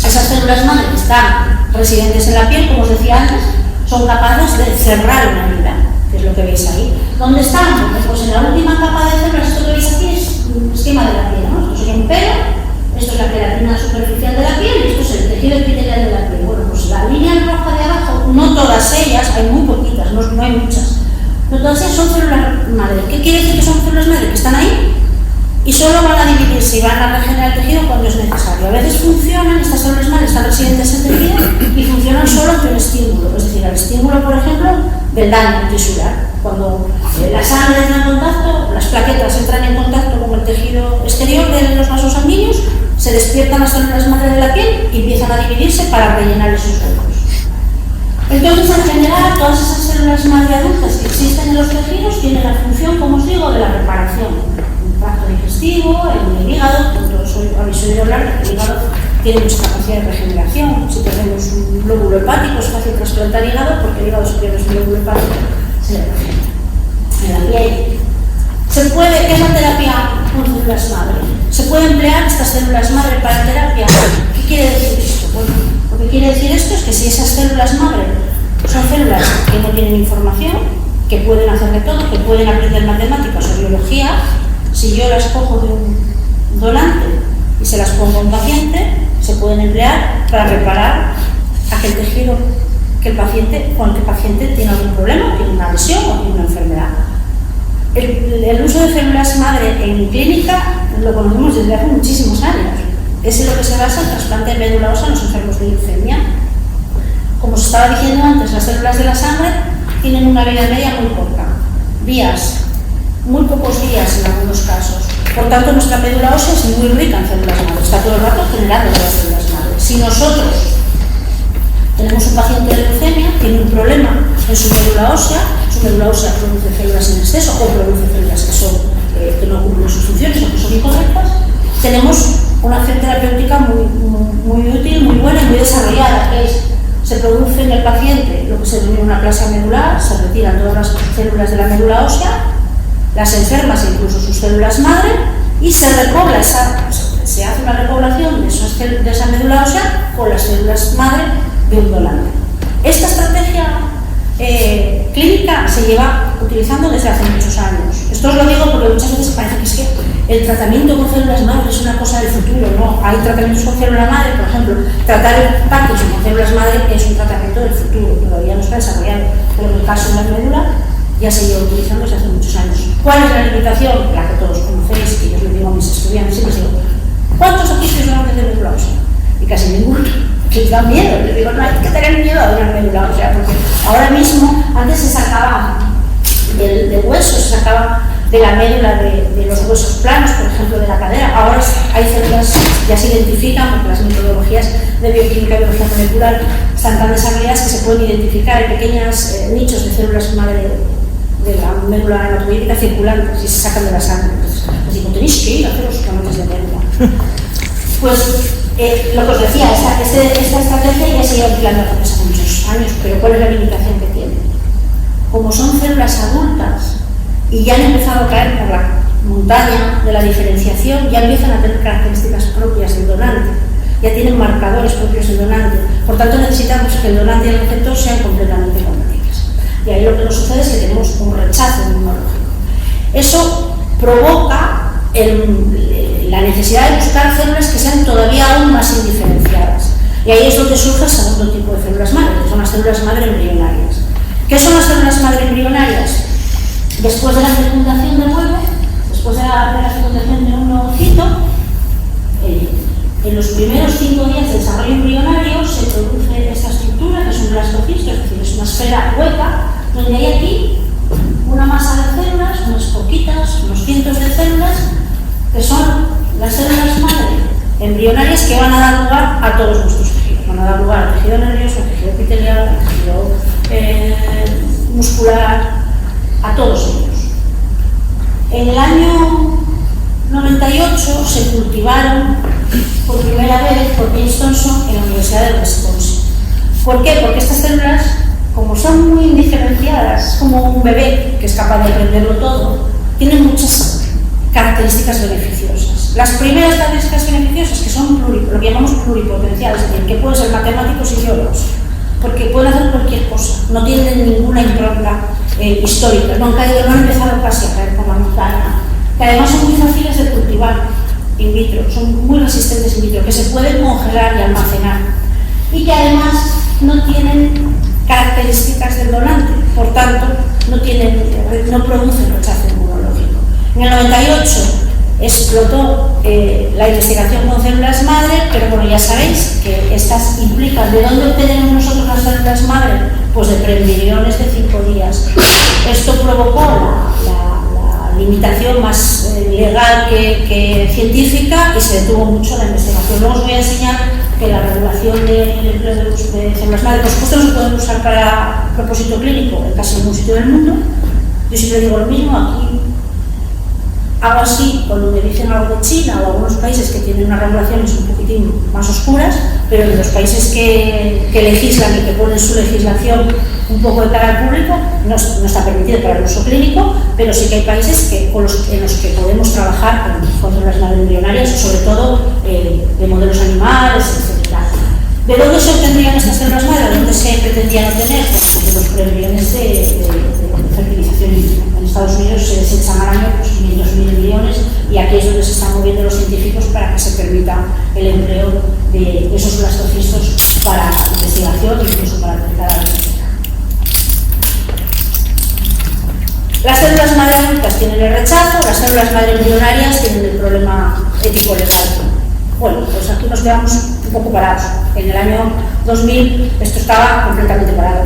Esas células madre que están residentes en la piel, como os decía antes, son capaces de cerrar una herida, que es lo que veis ahí. ¿Dónde están? Pues en la última capa de células. Esto que veis aquí es un esquema de la piel, ¿no? Esto es un pelo, esto es la queratina superficial de la piel y esto es el tejido epitelial de la piel. Bueno, pues la línea roja de abajo, no todas ellas, hay muy poquitas, no hay muchas, no todas ellas son células madre. ¿Qué quiere decir que son células madre? Que están ahí y solo van a dividirse y van a regenerar el tejido cuando es necesario. A veces funcionan, estas células madre están residentes en el tejido y funcionan solo ante un estímulo, es decir, al estímulo, por ejemplo, del daño tisular. Cuando la sangre entra en contacto, las plaquetas entran en contacto con el tejido exterior de los vasos sanguíneos, se despiertan las células madre de la piel y empiezan a dividirse para rellenar esos huecos. Entonces, en general, todas esas células madre adultas que existen en los tejidos tienen la función, como os digo, de la reparación. En el tracto digestivo, en el hígado, todos habéis oído hablar de que el hígado tiene mucha capacidad de regeneración. Si tenemos un glóbulo hepático, es fácil trasplantar hígado porque el hígado se pierde su glóbulo hepático, se le regenera. En la piel. ¿Qué es la terapia con células madre? ¿Se puede emplear estas células madre para terapia? ¿Qué quiere decir esto? Bueno, lo que quiere decir esto es que si esas células madre son células que no tienen información, que pueden hacer de todo, que pueden aprender matemáticas o biología, si yo las cojo de un donante y se las pongo a un paciente, se pueden emplear para reparar aquel tejido que el paciente tiene algún problema, tiene una lesión o tiene una enfermedad. El uso de células madre en clínica lo conocemos desde hace muchísimos años. Es en lo que se basa el trasplante de médula ósea en los enfermos de leucemia. Como os estaba diciendo antes, las células de la sangre tienen una vida media muy corta, días, muy pocos días en algunos casos. Por tanto, nuestra médula ósea es muy rica en células madre, está todo el rato generando las células madre. Si nosotros tenemos un paciente de leucemia, tiene un problema en su médula ósea produce células en exceso o produce células que no cumplen sus funciones o que son incorrectas, tenemos una acción terapéutica muy útil, muy buena y muy desarrollada, que es, se produce en el paciente lo que se denomina una aplasia medular, se retiran todas las células de la médula ósea, las enfermas e incluso sus células madre, y se repobla se hace una repoblación de esa médula ósea con las células madre de un donante. Esta estrategia clínica se lleva utilizando desde hace muchos años. Esto os lo digo porque muchas veces parece que es que el tratamiento con células madre es una cosa del futuro, ¿no? Hay tratamientos con célula madre, por ejemplo, tratar el Parkinson con células madre es un tratamiento del futuro, todavía no está desarrollado, pero en el caso de la médula ya se lleva utilizando desde hace muchos años. ¿Cuál es la limitación? La que todos conocéis, que yo les digo a mis estudiantes, y les digo, ¿cuántos oficios donan de médula ósea? Y casi ninguno. Que les da miedo, les digo, no hay que tener miedo a donar médula ósea, porque ahora mismo, antes se sacaba del hueso, se sacaba de la médula de los huesos planos, por ejemplo, de la cadera. Ahora hay células, ya se identifican, porque las metodologías de bioquímica y biología molecular están tan desarrolladas que se pueden identificar en pequeños nichos de células madre de la médula hematopoyética circulantes y se sacan de la sangre. Entonces, les digo, tenéis que ir a hacer los suplementos de médula. Pues lo que os decía, esta estrategia ya se lleva empleando hace muchos años, pero ¿cuál es la limitación que tiene? Como son células adultas y ya han empezado a caer por la montaña de la diferenciación ya empiezan a tener características propias del donante, ya tienen marcadores propios del donante, por tanto necesitamos que el donante y el receptor sean completamente compatibles. Y ahí lo que nos sucede es que tenemos un rechazo inmunológico. Eso provoca la necesidad de buscar células que sean todavía aún más indiferenciadas. Y ahí es donde surge el segundo tipo de células madre, que son las células madre embrionarias. ¿Qué son las células madre embrionarias? Después de la fecundación del huevo, después de la fecundación de un ovocito, en los primeros 5 días de desarrollo embrionario se produce esta estructura, que es un blastocisto, es decir, es una esfera hueca, donde hay aquí una masa de células, unas poquitas, unos cientos de células, que son las células madre embrionarias que van a dar lugar a todos nuestros tejidos. Van a dar lugar al tejido nervioso, al tejido epitelial, al tejido muscular, a todos ellos. En el año 98 se cultivaron por primera vez por James Thomson en la Universidad de Wisconsin. ¿Por qué? Porque estas células, como son muy indiferenciadas, como un bebé que es capaz de aprenderlo todo, tienen muchas características beneficiosas. Las primeras características beneficiosas, que son lo que llamamos pluripotenciales, es decir, que pueden ser matemáticos y biólogos, porque pueden hacer cualquier cosa, no tienen ninguna impronta histórica, no han empezado casi a caer por la montaña, que además son muy fáciles de cultivar in vitro, son muy resistentes in vitro, que se pueden congelar y almacenar, y que además no tienen características del donante, por tanto no producen rechazo inmunológico. En el 98 explotó la investigación con células madre, pero bueno, ya sabéis que estas implican ¿de dónde obtenemos nosotros las células madre? Pues de preembriones de 5 días. Esto provocó la limitación más legal que científica y se detuvo mucho la investigación. Luego os voy a enseñar que la regulación del empleo de células madre, por supuesto, no se puede usar para propósito clínico en casi ningún sitio del mundo. Yo siempre digo lo mismo, aquí hago así cuando me dicen algo de China o algunos países que tienen unas regulaciones un poquitín más oscuras, pero en los países que legislan y que ponen su legislación un poco de cara al público, no está permitido para el uso clínico, pero sí que hay países en los que podemos trabajar con células madre embrionarias, sobre todo de modelos animales, etc. ¿De dónde se obtendrían estas células madre? ¿De dónde se pretendían obtener? Pues de los preembriones de fertilización in vitro. En Estados Unidos se desechan al año 500.000 embriones y aquí es donde se están moviendo los científicos para que se permita el empleo de esos blastocistos para investigación e incluso para tratar a la enfermedad. Las células madre adultas tienen el rechazo, las células madre embrionarias tienen el problema ético-legal. Bueno, pues aquí nos quedamos un poco parados. En el año 2000 esto estaba completamente parado.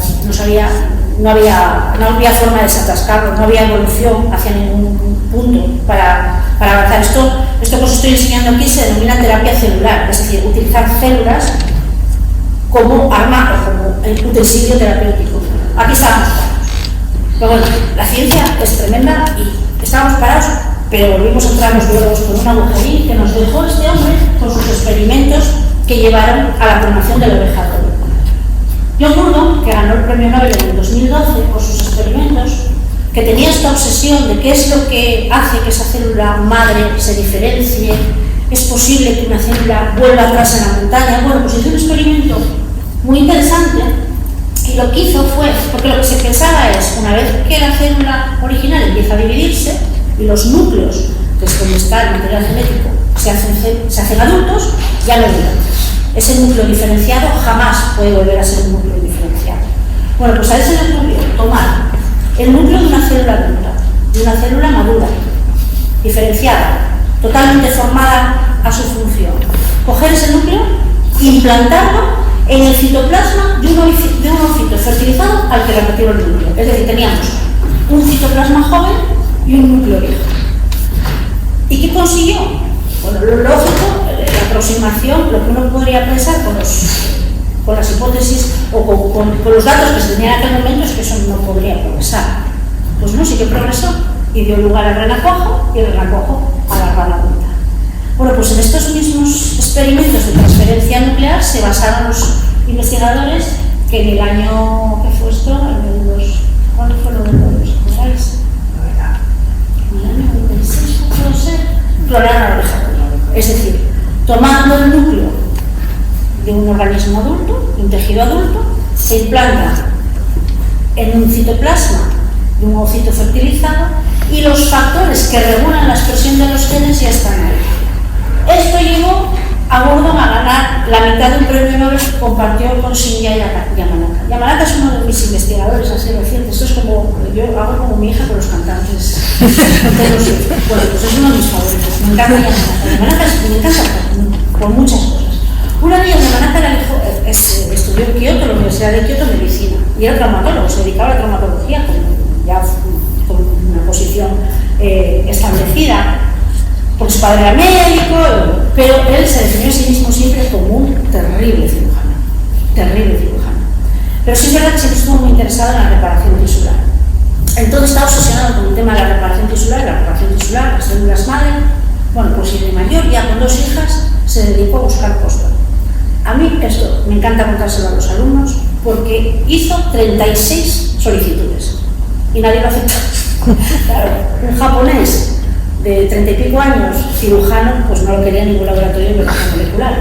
No había forma de desatascarlo, no había evolución hacia ningún punto para avanzar. Esto que os estoy enseñando aquí se denomina terapia celular, es decir, utilizar células como arma o como utensilio terapéutico. Aquí estábamos parados. Pero bueno, la ciencia es tremenda y estábamos parados, pero volvimos a entrar los biólogos con un agujerín que nos dejó este hombre con sus experimentos que llevaron a la formación de la oveja doble. John Gurdon, que ganó el premio Nobel en el 2012 por sus experimentos, que tenía esta obsesión de qué es lo que hace que esa célula madre se diferencie, es posible que una célula vuelva atrás en la montaña. Bueno, pues hizo un experimento muy interesante y lo que hizo fue, porque lo que se pensaba es, una vez que la célula original empieza a dividirse y los núcleos, que es donde está el material genético, se hacen adultos, ya no duran. Ese núcleo diferenciado jamás puede volver a ser un núcleo diferenciado. Bueno, pues a él se le ocurrió tomar el núcleo de una célula adulta, de una célula madura, diferenciada, totalmente formada a su función. Coger ese núcleo, implantarlo en el citoplasma de un ovocito fertilizado al que le retiró el núcleo. Es decir, teníamos un citoplasma joven y un núcleo viejo. ¿Y qué consiguió? Bueno, lo lógico, la aproximación, lo que uno podría pensar con las hipótesis o con los datos que se tenían en aquel momento es que eso no podría progresar. Pues no, sí que progresó y dio lugar al renacuajo y el renacuajo a la rana adulta. Bueno, pues en estos mismos experimentos de transferencia nuclear se basaron los investigadores que en el año, ¿qué fue esto? ¿Cuándo fue lo de los corales? En el año 96. clonar una oveja con. Es decir, tomando el núcleo de un organismo adulto, de un tejido adulto, se implanta en un citoplasma de un ovocito fertilizado y los factores que regulan la expresión de los genes ya están ahí. Esto llevó a Gurdon a ganar la mitad de un premio Nobel que compartió con Shinya Yamanaka. Yamanaka es uno de mis investigadores así recientes. Esto es como, yo hago como mi hija con los cantantes. Bueno, pues es uno de mis favoritos. Me encanta Yamanaka. Yamanaka me encanta por muchas cosas. Una de ellas, Yamanaka, estudió en Kioto, la Universidad de Kioto, medicina. Y era traumatólogo, se dedicaba a la traumatología con una posición establecida. Porque su padre era médico, pero él se definió a sí mismo siempre como un terrible cirujano. Pero sí es verdad que siempre estuvo muy interesado en la reparación tisular. Entonces está obsesionado con el tema de la reparación tisular, las células madre. Bueno, pues y de mayor, ya con 2 hijas, se dedicó a buscar postdoc. A mí esto me encanta contárselo a los alumnos porque hizo 36 solicitudes y nadie lo aceptó. Claro, un japonés de 30 y pico años, cirujano, pues no lo quería ningún laboratorio de biología molecular.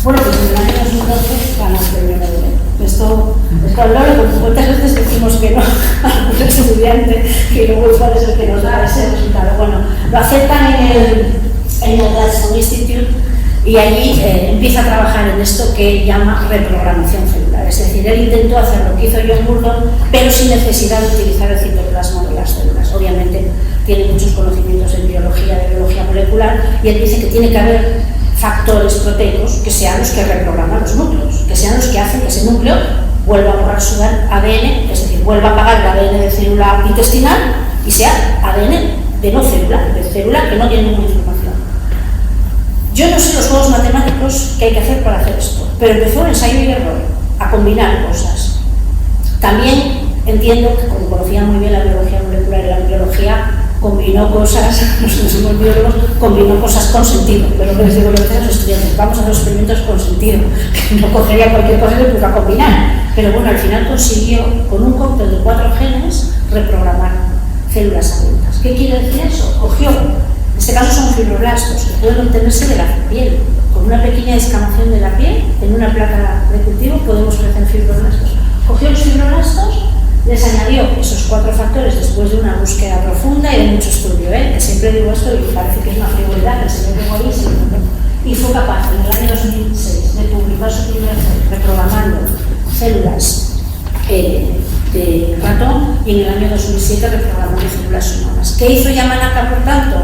Bueno, pues en el año 2012 ganó el premio Nobel. Esto hablable, porque cuántas veces decimos que no a un estudiante que luego puede ser que nos da ese resultado. Bueno, lo aceptan en el Gladstone Institute y allí empieza a trabajar en esto que llama reprogramación celular. Es decir, él intentó hacer lo que hizo John Gurdon, pero sin necesidad de utilizar el citoplasma de las células. Obviamente tiene muchos conocimientos de biología molecular, y él dice que tiene que haber factores proteicos que sean los que reprograman los núcleos, que sean los que hacen que ese núcleo vuelva a borrar su ADN, es decir, vuelva a apagar el ADN de célula intestinal y sea ADN de no célula, de célula que no tiene ninguna información. Yo no sé los juegos matemáticos que hay que hacer para hacer esto, pero empezó ensayo y error, a combinar cosas. También entiendo que, como conocía muy bien la biología molecular y la biología, combinó cosas, nosotros somos biólogos, combinó cosas con sentido, pero lo que les digo a los estudiantes, vamos a hacer experimentos con sentido, que no cogería cualquier cosa y lo pusiera a combinar, pero bueno, al final consiguió, con un cóctel de 4 genes, reprogramar células adultas. ¿Qué quiere decir eso? Cogió, en este caso son fibroblastos, que pueden obtenerse de la piel, con una pequeña descamación de la piel, en una placa de cultivo podemos crecer fibroblastos. Cogió los fibroblastos, les añadió esos 4 factores después de una búsqueda profunda y de mucho estudio, que siempre digo esto y parece que es una frivolidad, el señor de Guarí, y fue capaz en el año 2006 de publicar su primer reprogramando células de ratón, y en el año 2007 reprogramando células humanas. ¿Qué hizo Yamanaka, por tanto?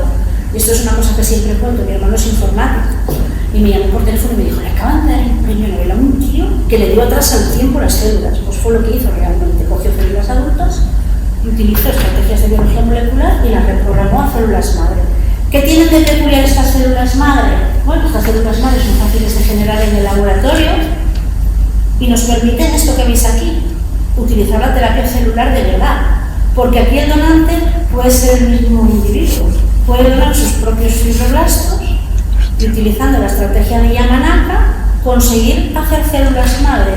Y esto es una cosa que siempre cuento, mi hermano es informático, y me llamó por teléfono y me dijo, le acaban de dar un premio Nobel a un tío que le dio atrás al tiempo las células. Pues fue lo que hizo realmente, cogió células adultas y utilizó estrategias de biología molecular y las reprogramó a células madre. ¿Qué tienen de peculiar estas células madre? Bueno, estas células madre son fáciles de generar en el laboratorio y nos permiten esto que veis aquí, utilizar la terapia celular de verdad, porque aquí el donante puede ser el mismo individuo, puede donar sus propios fibroblastos y, utilizando la estrategia de Yamanaka, conseguir hacer células madre.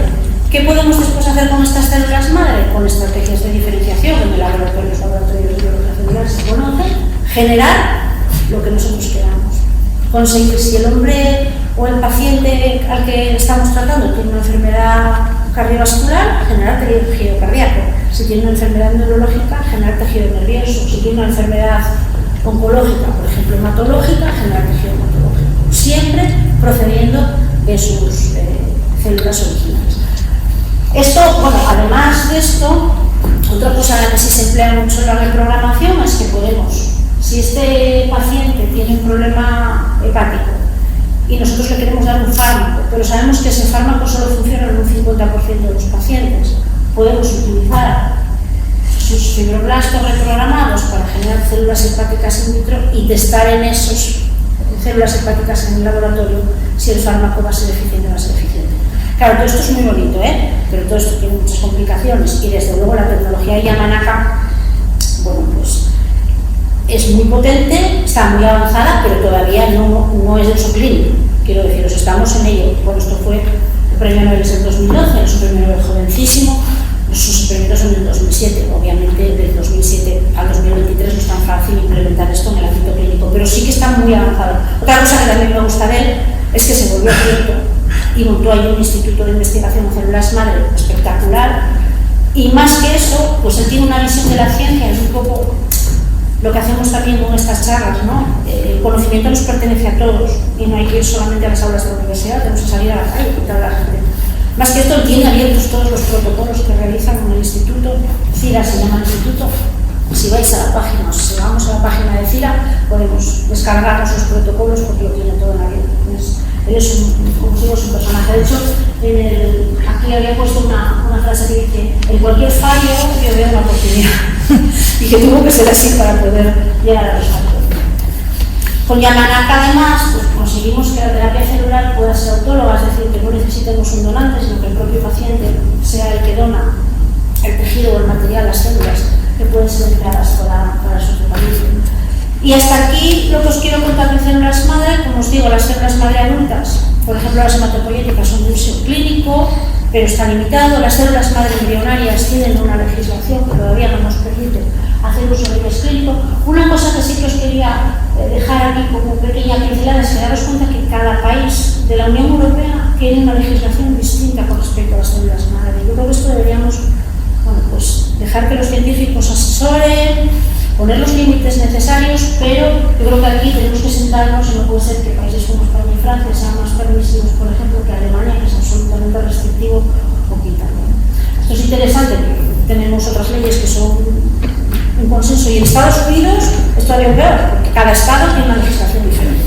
¿Qué podemos después hacer con estas células madre? Con estrategias de diferenciación, en el laboratorio, los laboratorios de biología celular se conocen, generar lo que nosotros queramos. Conseguir, si el hombre o el paciente al que estamos tratando tiene una enfermedad cardiovascular, generar tejido cardíaco. Si tiene una enfermedad neurológica, generar tejido nervioso. Si tiene una enfermedad oncológica, por ejemplo, hematológica, generar tejido hematológico. Siempre procediendo de sus células originales. Esto, bueno, además de esto, otra cosa en la que sí se emplea mucho la reprogramación es que podemos, si este paciente tiene un problema hepático y nosotros le queremos dar un fármaco, pero sabemos que ese fármaco solo funciona en un 50% de los pacientes, podemos utilizar sus fibroblastos reprogramados para generar células hepáticas in vitro y testar en esas células hepáticas en el laboratorio si el fármaco va a ser eficiente o no va a ser eficiente. Claro, todo esto es muy bonito, pero todo esto tiene muchas complicaciones y desde luego la tecnología de Yamanaka, bueno, pues es muy potente, está muy avanzada, pero todavía no es de uso clínico. Quiero deciros, estamos en ello. Bueno, esto fue el premio Nobel en 2012, es un premio Nobel jovencísimo, sus experimentos son del 2007, obviamente del 2007 al 2023 no es tan fácil implementar esto en el ámbito clínico, pero sí que está muy muy avanzado. Otra cosa que también me gusta de él es que se volvió cierto y montó ahí un instituto de investigación en células madre espectacular, y más que eso, pues él tiene una visión de la ciencia, es un poco lo que hacemos también con estas charlas, ¿no? El conocimiento nos pertenece a todos y no hay que ir solamente a las aulas de la universidad, tenemos que salir a la calle y contar a la gente. Más que esto, él tiene abiertos todos los protocolos que realizan con el instituto. CIRA se llama el instituto. Si vais a la página, o si vamos a la página de CIRA, podemos descargarnos los protocolos porque lo tiene todo en la vida. Él es un personaje. De hecho, aquí había puesto una frase que dice: en cualquier fallo yo veo una oportunidad. Y que tuvo que ser así para poder llegar a los fallos. Con Yamanaka, además, pues conseguimos que la terapia celular pueda ser autóloga, es decir, que no necesitemos un donante, sino que el propio paciente sea el que dona el tejido o el material, las células que pueden ser empleadas para su tratamiento. Y hasta aquí lo que os quiero contar de células madre. Como os digo, las células madre adultas, por ejemplo las hematopoyéticas, son de uso clínico, pero está limitado. Las células madre embrionarias tienen una legislación que todavía no nos permite hacer uso de ellas clínico. Una cosa que sí que os quería dejar aquí como pequeña pincelada es que daros cuenta que cada país de la Unión Europea tiene una legislación distinta con respecto a las células madre. Yo creo que esto deberíamos, bueno, pues dejar que los científicos asesoren, poner los límites necesarios, pero yo creo que aquí tenemos que sentarnos y no puede ser que países como España y Francia sean más permisivos, por ejemplo, que Alemania, que es absolutamente restrictivo o quitado. Esto es interesante, que tenemos otras leyes que son un consenso, y en Estados Unidos es todavía peor, porque cada estado tiene una legislación diferente.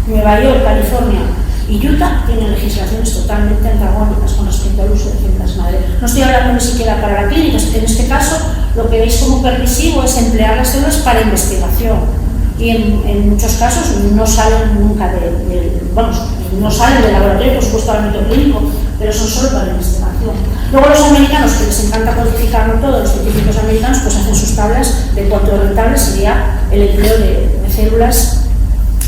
Nueva York, California y Utah tienen legislaciones totalmente antagónicas con respecto al uso de células madre. No estoy hablando ni siquiera para la clínica, en este caso lo que veis como permisivo es emplear las células para investigación, y en muchos casos no salen nunca no salen del laboratorio, por supuesto, al ámbito clínico, pero son solo para investigación. Luego los americanos, que les encanta codificarlo todo, los científicos americanos, pues hacen sus tablas de cuánto rentable sería el empleo de células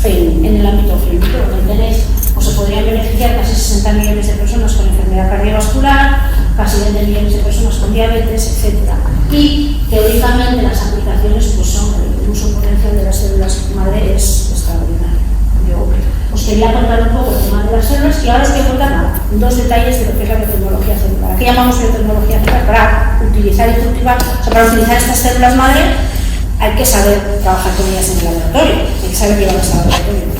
en el ámbito clínico. Donde tenéis, pues se podrían beneficiar casi 60 millones de personas con enfermedad cardiovascular, casi 20 millones de personas con diabetes, etc. Y teóricamente las aplicaciones pues son el uso potencial de las células madre es extraordinario. Yo os quería contar un poco el tema de las células, y ahora os voy a contar dos detalles de lo que es la biotecnología celular. ¿Qué llamamos biotecnología celular? Para utilizar y cultivar, o sea, para utilizar estas células madre hay que saber trabajar con ellas en el laboratorio, hay que saber llevarlas al laboratorio.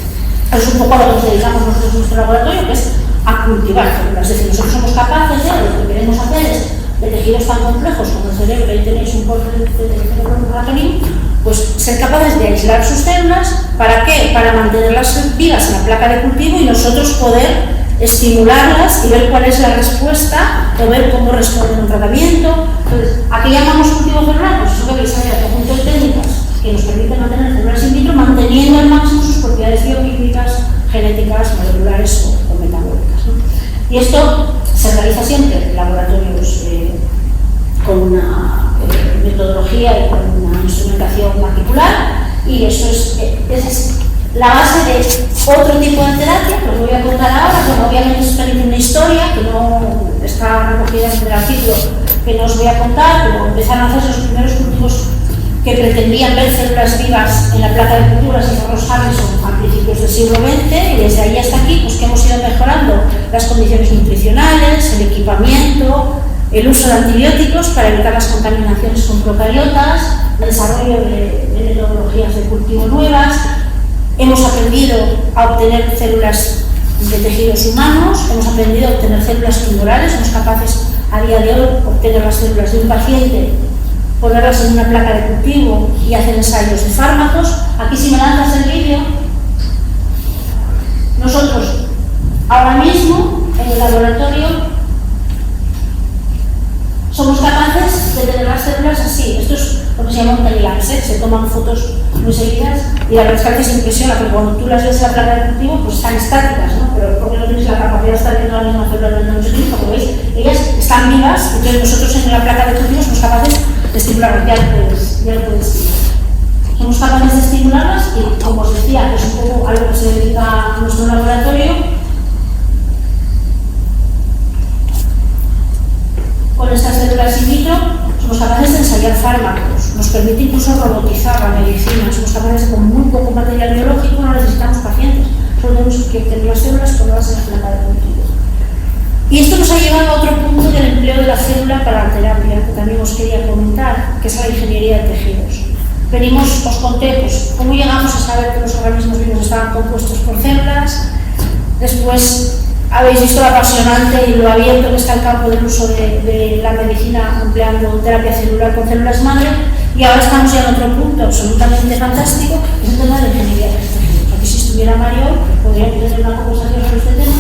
Es un poco a lo que nos dedicamos nosotros en nuestro laboratorio, que es a cultivar células. Es decir, nosotros somos capaces de, lo que queremos hacer es, de tejidos tan complejos como el cerebro, ahí tenéis un corte de cerebro ratonín, pues ser capaces de aislar sus células. ¿Para qué? Para mantenerlas vivas en la placa de cultivo y nosotros poder estimularlas y ver cuál es la respuesta o ver cómo responden a un tratamiento. Entonces, ¿a qué llamamos cultivo celular? Pues eso que veis ahí, el conjunto de técnicas que nos permiten mantener células in vitro manteniendo al máximo sus propiedades bioquímicas, genéticas, moleculares o metabólicas, ¿no? Y esto se realiza siempre en laboratorios con una metodología y con una instrumentación particular, y eso es la base de otro tipo de terapia que os voy a contar ahora. Bueno, obviamente es una historia que no está recogida en el artículo que no os voy a contar, pero empezaron a hacerse los primeros cultivos que pretendían ver células vivas en la placa de cultivo, las hizo Ross Harrison a principios del siglo XX, y desde ahí hasta aquí pues que hemos ido mejorando las condiciones nutricionales, el equipamiento, el uso de antibióticos para evitar las contaminaciones con procariotas, el desarrollo de metodologías de cultivo nuevas. Hemos aprendido a obtener células de tejidos humanos, hemos aprendido a obtener células tumorales, somos capaces a día de hoy obtener las células de un paciente, ponerlas en una placa de cultivo y hacer ensayos de fármacos. Aquí, si me lanzas el vídeo, nosotros ahora mismo en el laboratorio somos capaces de tener las células así. Esto es lo que se llama un time-lapse, se toman fotos muy seguidas y la verdad es que se impresiona, porque cuando tú las ves en la placa de cultivo pues están estáticas, ¿no? Pero porque no tienes la capacidad de estar viendo la misma célula en el mismo sitio, como veis, ellas están vivas, entonces nosotros en la placa de cultivo somos capaces de estimularlas, ya lo puedes ver. Somos capaces de estimularlas y, como os decía, que es un poco algo que se dedica a nuestro laboratorio, con estas células in vitro somos capaces de ensayar fármacos, nos permite incluso robotizar la medicina, somos capaces de, con muy poco material biológico, no necesitamos pacientes, solo tenemos que tener las células colocadas en la placa de cultivo. Y esto nos ha llevado a otro punto del empleo de la célula para la terapia, que también os quería comentar, que es la ingeniería de tejidos. Os conté pues, cómo llegamos a saber que los organismos vivos estaban compuestos por células. Después habéis visto lo apasionante y lo abierto que está el campo del uso de la medicina empleando terapia celular con células madre. Y ahora estamos ya en otro punto absolutamente fantástico, que es el tema de la ingeniería de tejidos. Aquí si estuviera Mario, podríamos tener una conversación sobre este tema,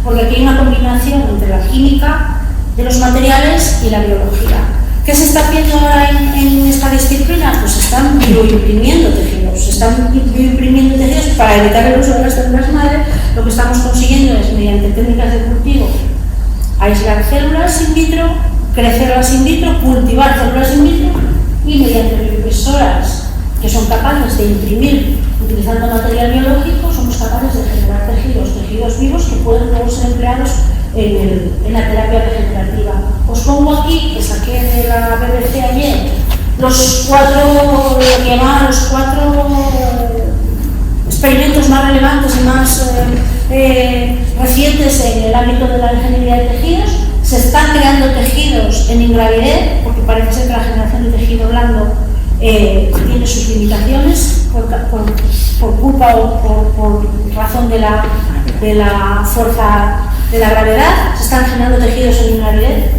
porque aquí hay una combinación entre la química de los materiales y la biología. ¿Qué se está haciendo ahora en esta disciplina? Pues se están bioimprimiendo tejidos, para evitar el uso de las células madre. Lo que estamos consiguiendo es, mediante técnicas de cultivo, aislar células in vitro, crecerlas in vitro, cultivar células in vitro y mediante bioimpresoras que son capaces de imprimir utilizando material biológico, somos capaces de generar tejidos vivos que pueden luego ser empleados en la terapia regenerativa. Os pongo aquí, que saqué de la BBC ayer, los cuatro experimentos más relevantes y más recientes en el ámbito de la ingeniería de tejidos. Se están creando tejidos en ingravidez, porque parece ser que la generación de tejido blando tiene sus limitaciones por culpa o por razón de la fuerza de la gravedad. Se están generando tejidos en ingravidez.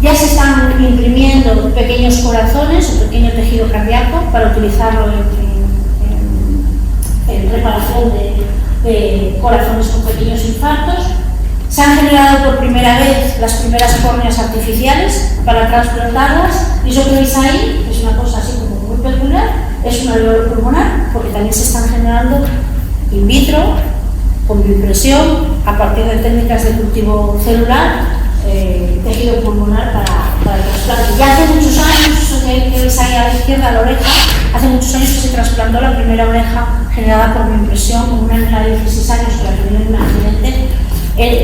Ya se están imprimiendo pequeños corazones o pequeño tejido cardíaco para utilizarlo en reparación de corazones con pequeños infartos. Se han generado por primera vez las primeras córneas artificiales para transplantarlas, y eso que veis ahí es una cosa así como muy peculiar, es un alveolo pulmonar, porque también se están generando in vitro, con bioimpresión, a partir de técnicas de cultivo celular, tejido pulmonar para el trasplante. Ya hace muchos años, que veis ahí a la izquierda la oreja, hace muchos años que se trasplantó la primera oreja generada por bioimpresión con una nena de 16 años que la tenía en un accidente.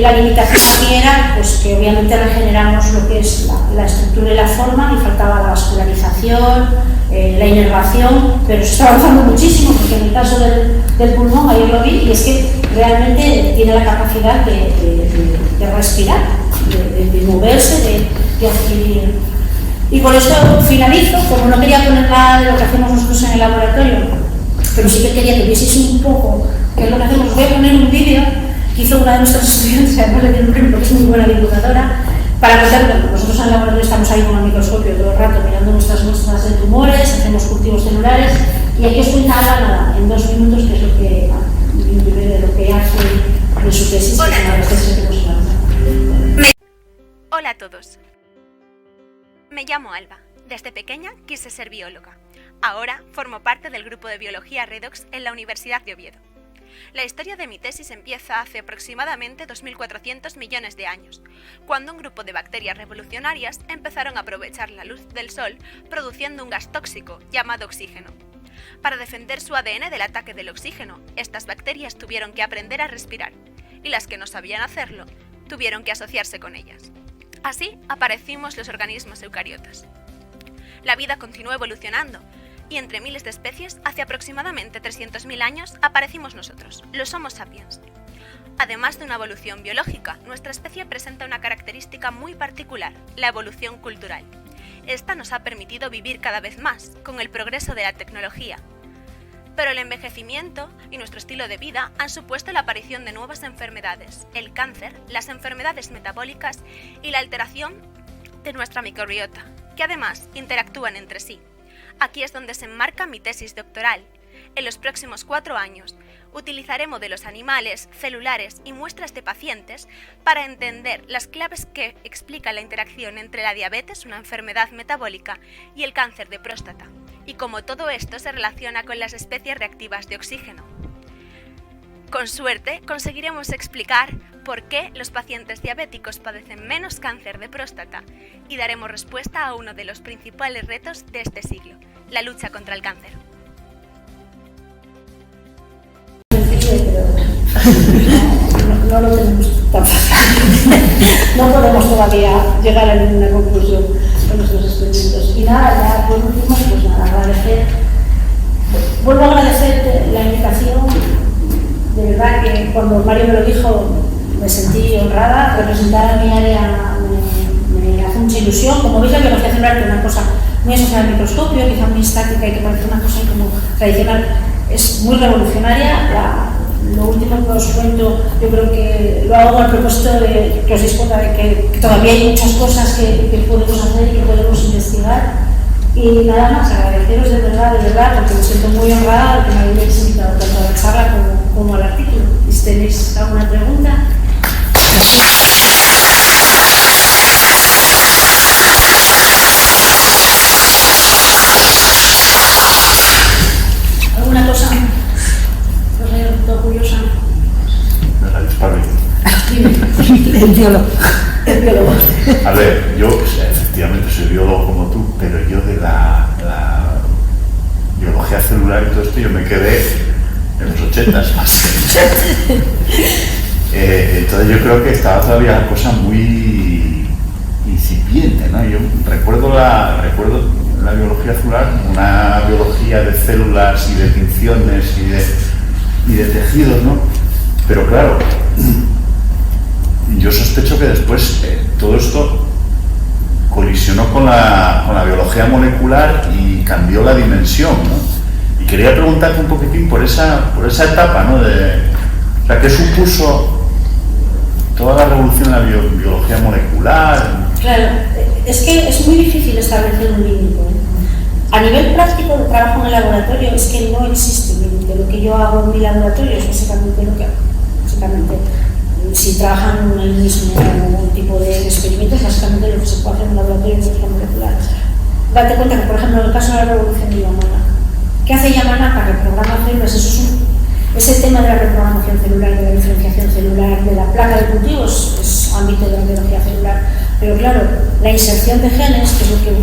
La limitación aquí era pues, que obviamente regeneramos lo que es la estructura y la forma, y faltaba la vascularización, la inervación, pero se está avanzando muchísimo, porque en el caso del pulmón, ayer lo vi, y es que realmente tiene la capacidad de respirar, de moverse, de adquirir. Y por eso finalizo, como no quería poner nada de lo que hacemos nosotros en el laboratorio, pero sí que quería que vieseis un poco qué es lo que hacemos. Os voy a poner un vídeo que hizo una de nuestras estudiantes, además le tiene un premio porque es muy buena divulgadora, para contar. Nosotros en el laboratorio estamos ahí con un microscopio todo el rato mirando nuestras muestras de tumores, hacemos cultivos celulares, y aquí os cuenta nada, en 2 minutos, que es lo que hace de su tesis. Hola. Que es una de las tesis que hemos lanzado. Hola a todos. Me llamo Alba. Desde pequeña quise ser bióloga. Ahora formo parte del grupo de biología Redox en la Universidad de Oviedo. La historia de mi tesis empieza hace aproximadamente 2.400 millones de años, cuando un grupo de bacterias revolucionarias empezaron a aprovechar la luz del sol produciendo un gas tóxico llamado oxígeno. Para defender su ADN del ataque del oxígeno, estas bacterias tuvieron que aprender a respirar, y las que no sabían hacerlo, tuvieron que asociarse con ellas. Así aparecimos los organismos eucariotas. La vida continuó evolucionando, y entre miles de especies, hace aproximadamente 300.000 años, aparecimos nosotros, los Homo sapiens. Además de una evolución biológica, nuestra especie presenta una característica muy particular, la evolución cultural. Esta nos ha permitido vivir cada vez más, con el progreso de la tecnología. Pero el envejecimiento y nuestro estilo de vida han supuesto la aparición de nuevas enfermedades, el cáncer, las enfermedades metabólicas y la alteración de nuestra microbiota, que además interactúan entre sí. Aquí es donde se enmarca mi tesis doctoral. En los próximos 4 años, utilizaré modelos animales, celulares y muestras de pacientes para entender las claves que explican la interacción entre la diabetes, una enfermedad metabólica, y el cáncer de próstata, y cómo todo esto se relaciona con las especies reactivas de oxígeno. Con suerte, conseguiremos explicar por qué los pacientes diabéticos padecen menos cáncer de próstata, y daremos respuesta a uno de los principales retos de este siglo, la lucha contra el cáncer. No lo tenemos tan fácil. No podemos todavía llegar a ninguna conclusión con nuestros experimentos. Y nada, ya por último, pues nada, agradecer. Vuelvo a agradecerte la invitación. verdad que cuando Mario me lo dijo me sentí honrada. Representar a mi área me hace mucha ilusión. Como veis, la biología celular es una cosa muy asociada al microscopio, quizá muy estática y que parece una cosa como tradicional, es muy revolucionaria. Lo último que os cuento, yo creo que lo hago al propósito de que os deis cuenta de que todavía hay muchas cosas que podemos hacer y que podemos investigar. Y nada más, agradeceros de verdad, porque me siento muy honrada de que me hayáis invitado tanto a la charla como al artículo. Y si tenéis alguna pregunta. ¿Alguna cosa? Todo curiosa. El biólogo. El biólogo. A ver, yo efectivamente soy biólogo como tú, pero yo de la biología celular y todo esto yo me quedé en los 80s más. Entonces yo creo que estaba todavía la cosa muy incipiente, ¿no? Yo recuerdo la biología celular como una biología de células y de tinciones y de tejidos, ¿no? Pero claro, yo sospecho que después todo esto colisionó con la biología molecular y cambió la dimensión, ¿no? Y quería preguntarte un poquitín por esa etapa, ¿no? O sea, ¿qué supuso toda la revolución en la biología molecular? Claro, es que es muy difícil establecer un límite. A nivel práctico de trabajo en el laboratorio es que no existe un límite. Lo que yo hago en mi laboratorio es básicamente si trabajan en el mismo tipo de experimentos, básicamente lo que se puede hacer en un laboratorio de biología molecular. Date cuenta que, por ejemplo, en el caso de la revolución de Yamana, ¿qué hace Yamana para reprogramar células? Ese tema de la reprogramación celular, de la diferenciación celular, de la placa de cultivos, es ámbito de la biología celular. Pero claro, la inserción de genes, que es lo que en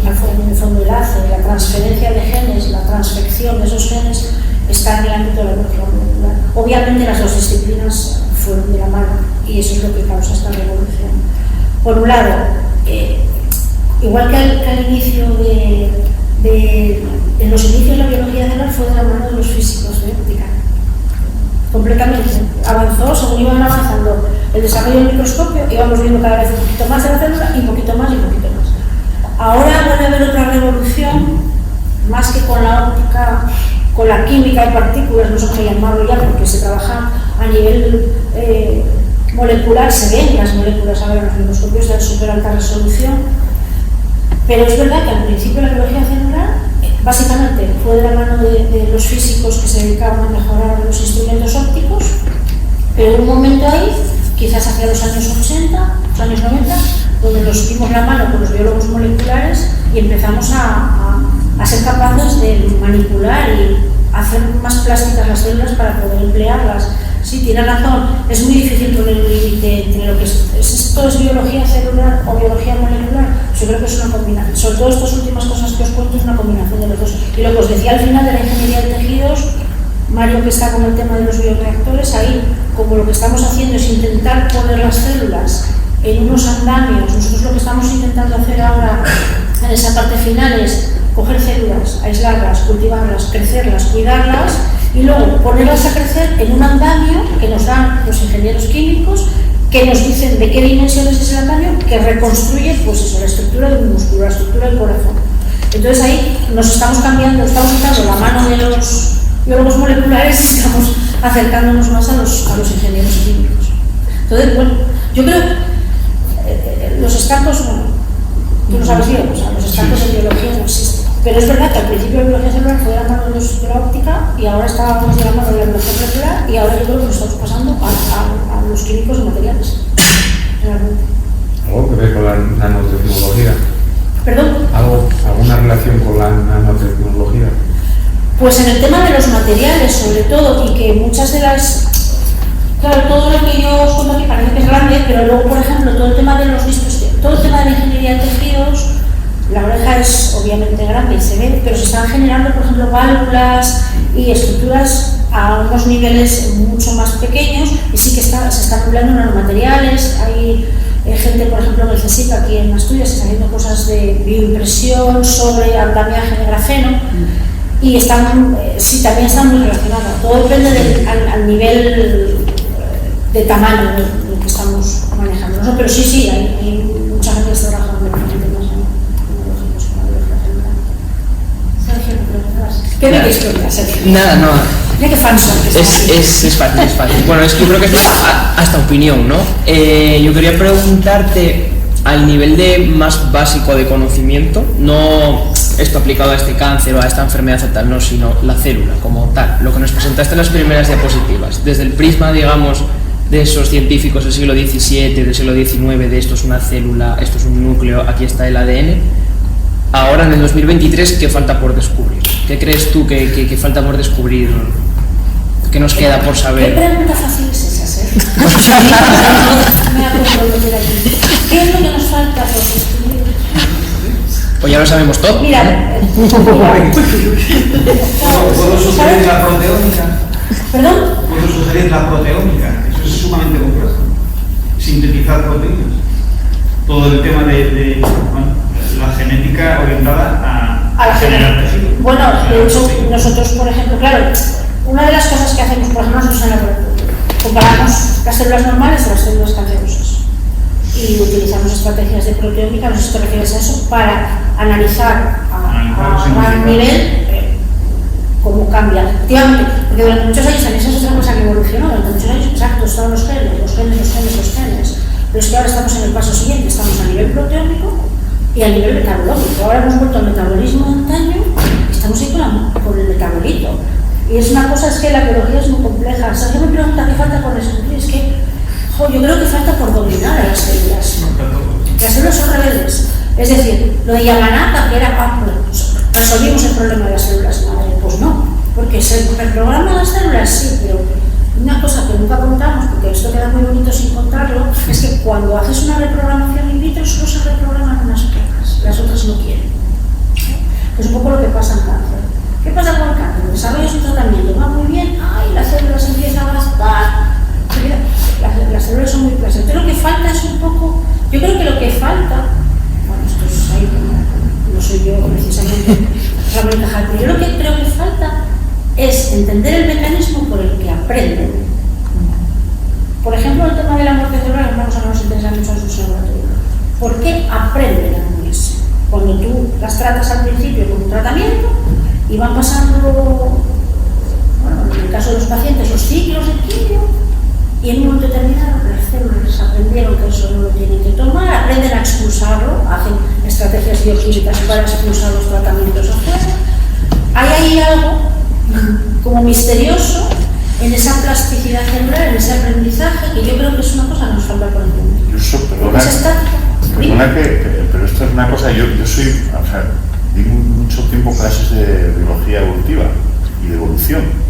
el fondo él hace, la transferencia de genes, la transfección de esos genes, está en el ámbito de la biología molecular. Obviamente las dos disciplinas fueron de la mano y eso es lo que causa esta revolución. Por un lado, igual que al inicio en los inicios de la biología celular fue de la mano de los físicos de óptica. Completamente. Avanzó, según iban avanzando el desarrollo del microscopio, íbamos viendo cada vez un poquito más de la célula y un poquito más y un poquito más. Ahora vuelve a haber otra revolución, más que con la óptica, con la química de partículas, no sé cómo llamarlo ya, porque se trabaja a nivel molecular, se ven las moléculas ahora en los microscopios de súper alta resolución, pero es verdad que al principio la biología celular básicamente fue de la mano de los físicos que se dedicaban a mejorar los instrumentos ópticos, pero hubo un momento ahí, quizás hacia los años 80, los años 90, donde nos dimos la mano con los biólogos moleculares y empezamos a ser capaces de manipular y hacer más plásticas las células para poder emplearlas. Sí, tiene razón, es muy difícil poner un límite entre lo que esto es biología celular o biología molecular. Yo creo que es una combinación, sobre todo estas últimas cosas que os cuento es una combinación de los dos. Y lo que os decía al final de la ingeniería de tejidos, Mario que está con el tema de los bioreactores, ahí como lo que estamos haciendo es intentar poner las células en unos andamios, nosotros lo que estamos intentando hacer ahora en esa parte final es coger células, aislarlas, cultivarlas, crecerlas, cuidarlas y luego ponerlas a crecer en un andamio que nos dan los ingenieros químicos que nos dicen de qué dimensiones es el andamio, que reconstruye pues eso, la estructura del músculo, la estructura del corazón. Entonces ahí nos estamos cambiando, estamos quitando la mano de los biólogos moleculares y estamos acercándonos más a los ingenieros químicos. Entonces, bueno, yo creo que los estancos, bueno, tú lo sabes bien, o sea, los estancos de biología no existen. Pero es verdad que al principio la biología celular fue de la mano de la óptica y ahora estábamos de la mano de la biología molecular y ahora yo creo que nos estamos pasando a los químicos y materiales. Realmente. ¿Algo que ver con la nanotecnología? ¿Perdón? ¿Alguna relación con la nanotecnología? Pues en el tema de los materiales, sobre todo, y que muchas de las... Claro, todo lo que yo os cuento aquí parece que es grande, pero luego, por ejemplo, todo el tema de los dispositivos, todo el tema de la ingeniería de tejidos, la oreja es obviamente grande y se ve, pero se están generando, por ejemplo, válvulas y estructuras a unos niveles mucho más pequeños y sí que se están empleando nanomateriales. Hay gente, por ejemplo, en el CSIC, aquí en Asturias, está haciendo cosas de bioimpresión sobre andamiaje de grafeno y están, sí, también están muy relacionadas. Todo depende al nivel de tamaño de lo que estamos manejando, ¿no? Pero sí, hay mucha gente que está trabajando en temas tecnológicos con la biología celular. Sergio, ¿me preguntabas? ¿Qué me quieres preguntar, Sergio? Nada, no. Mira qué fans son. Es fácil. Bueno, es que yo creo que es hasta opinión, ¿no? Yo quería preguntarte al nivel de más básico de conocimiento, no esto aplicado a este cáncer o a esta enfermedad o tal, no, sino la célula como tal, lo que nos presentaste en las primeras diapositivas, desde el prisma, digamos, de esos científicos del siglo XVII, del siglo XIX, de esto es una célula, esto es un núcleo, aquí está el ADN. Ahora, en el 2023, ¿qué falta por descubrir? ¿Qué crees tú que falta por descubrir? ¿Qué nos queda por saber? ¿Qué pregunta fácil es esa, Sergio? Me ha comprometido aquí. ¿Qué es lo que nos falta por descubrir? Pues ya lo sabemos todo. Mira, ¿Puedo sugerir la proteómica? ¿Perdón? ¿Puedo sugerir la proteómica? Eso es sumamente complejo. Sintetizar proteínas. Todo el tema de la genética orientada a generar tejido. Bueno, de hecho, nosotros, por ejemplo, claro, una de las cosas que hacemos, por ejemplo, nosotros en el laboratorio, comparamos las células normales y las células cancerosas. Y utilizamos estrategias de proteómica, no sé si te refieres a eso, para analizar a gran nivel cómo cambia. Efectivamente, porque durante muchos años también esa es otra cosa que evolucionó, durante muchos años, exacto, estaban los genes, pero es que ahora estamos en el paso siguiente, estamos a nivel proteómico y a nivel metabológico. Ahora hemos vuelto al metabolismo de antaño y estamos ahí con el metabolito. Y es una cosa, es que la biología es muy compleja. Sergio me pregunta qué falta por descubrir, es que yo creo que falta por dominar a las células. Las células son rebeldes. Es decir, lo de Yamanaka, que era, resolvimos el problema de las células madre. Pues no, porque se reprograman las células, sí, pero una cosa que nunca contamos, porque esto queda muy bonito sin contarlo, es que cuando haces una reprogramación in vitro solo se reprograman unas pocas, las otras no quieren. Es un poco lo que pasa en cáncer. ¿Qué pasa con el cáncer? Desarrollas un tratamiento, va muy bien, las células empiezan a gastar. Las células son muy placenteras. Entonces lo que falta es un poco, yo creo que lo que falta, bueno, esto es ahí, no soy yo precisamente Ramón y Cajal, pero yo lo que creo que falta es entender el mecanismo por el que aprenden. Por ejemplo, el tema de la muerte celular es una cosa que nos interesa mucho en sus laboratorios. ¿Por qué aprenden a morirse? Cuando tú las tratas al principio con un tratamiento y van pasando, bueno, en el caso de los pacientes, los ciclos de quimio, y en un momento determinado las células aprendieron que eso no lo tienen que tomar, aprenden a expulsarlo, hacen estrategias bioquímicas para expulsar los tratamientos afuera. Hay ahí algo como misterioso en esa plasticidad celular, en ese aprendizaje, que yo creo que es una cosa que nos falta por entender. Perdona pero esto es una cosa, yo soy, o sea, di mucho tiempo clases de biología evolutiva y de evolución.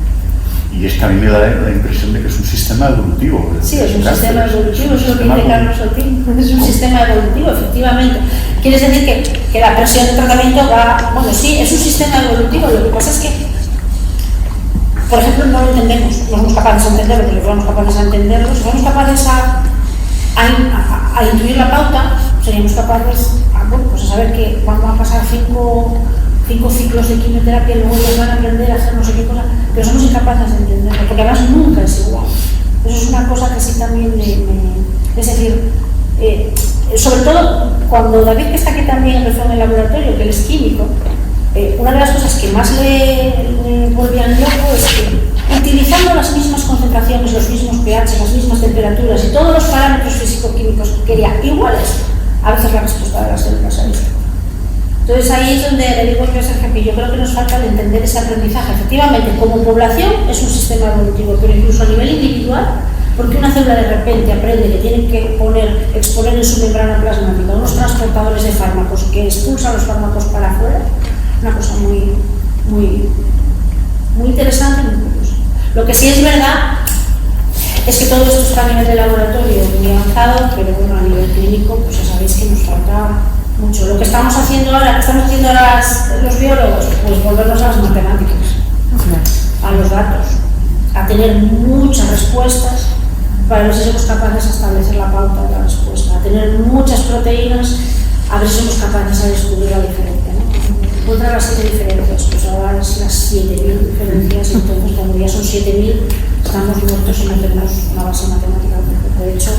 Y es que a mí me da la impresión de que es un sistema evolutivo. Sí, es un sistema evolutivo, es lo que dice Carlos Otín, es un sistema evolutivo, efectivamente. Quiere decir que la presión de tratamiento va, bueno, sí, es un sistema evolutivo, lo que pasa es que, por ejemplo, no lo entendemos, no somos capaces de entenderlo, porque no somos capaces de entenderlo, si somos capaces a intuir la pauta, seríamos capaces pues a saber que vamos a pasar cinco ciclos de quimioterapia y luego ellos van a aprender a hacer no sé qué cosa, pero somos incapaces de entenderlo, porque además nunca es igual. Eso es una cosa que sí también es decir, sobre todo cuando David, que está aquí también, empezó en el laboratorio, que él es químico, una de las cosas que más le volvían loco es que utilizando las mismas concentraciones, los mismos pH, las mismas temperaturas y todos los parámetros físico-químicos que quería iguales, a veces la respuesta de las células ha visto. Entonces ahí es donde le digo yo a Sergio que yo creo que nos falta de entender ese aprendizaje. Efectivamente, como población es un sistema evolutivo, pero incluso a nivel individual, porque una célula de repente aprende que tiene que exponer en su membrana plasmática unos transportadores de fármacos que expulsan los fármacos para afuera, una cosa muy interesante y muy curiosa. Lo que sí es verdad es que todo esto está a nivel de laboratorio muy avanzado, pero bueno, a nivel clínico, pues ya sabéis que nos falta mucho. Lo que estamos haciendo ahora, los biólogos, pues volvernos a las matemáticas, a los datos, a tener muchas respuestas para ver si somos capaces de establecer la pauta de la respuesta, a tener muchas proteínas, a ver si somos capaces de descubrir la diferencia, ¿no? Encontrar las 7 diferencias, pues ahora es las 7.000 diferencias, entonces cuando ya son 7.000, estamos muertos y no tenemos una base matemática perfecta. De hecho,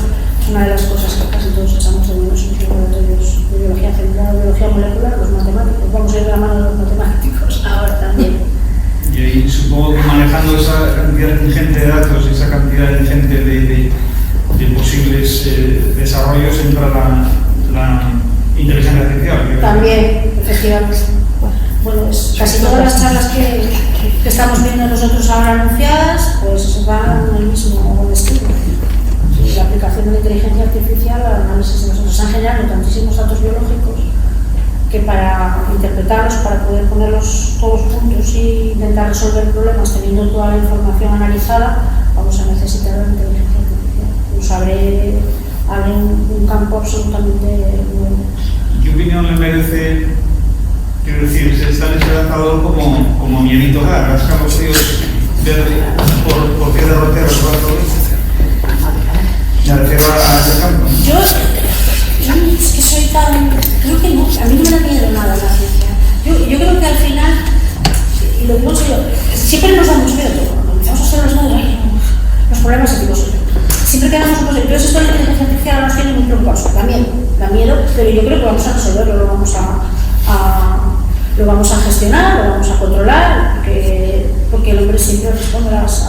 es una de las cosas que casi todos echamos de menos en los laboratorios de biología celular, biología molecular, los matemáticos. Vamos a ir de la mano de los matemáticos ahora también. Y ahí supongo que manejando esa cantidad ingente de datos, esa cantidad ingente de posibles desarrollos, entra la inteligencia artificial. También, efectivamente. Bueno, casi todas las charlas que estamos viendo nosotros ahora anunciadas, pues van al mismo destino. La aplicación de la inteligencia artificial al análisis de nosotros. Se han generado tantísimos datos biológicos que para interpretarlos, para poder ponerlos todos juntos e intentar resolver problemas teniendo toda la información analizada, vamos a necesitar la inteligencia artificial. Nos abre un campo absolutamente nuevo. ¿Qué opinión le merece? Quiero decir, se está en ese lanzador como miedito dar, rascar los ríos por pie de roteros. Me refiero a ese campo. Yo es que soy tan... Creo que no, a mí no me da miedo nada la ciencia. Yo creo que al final, y lo digo en serio, siempre nos damos miedo todo. Cuando empezamos a hacer los problemas éticos, siempre quedamos un poco... Pero esto de la inteligencia artificial nos tiene muy preocupados. También da miedo, pero yo creo que vamos a resolverlo, lo vamos a gestionar, lo vamos a controlar, porque el hombre siempre responde a los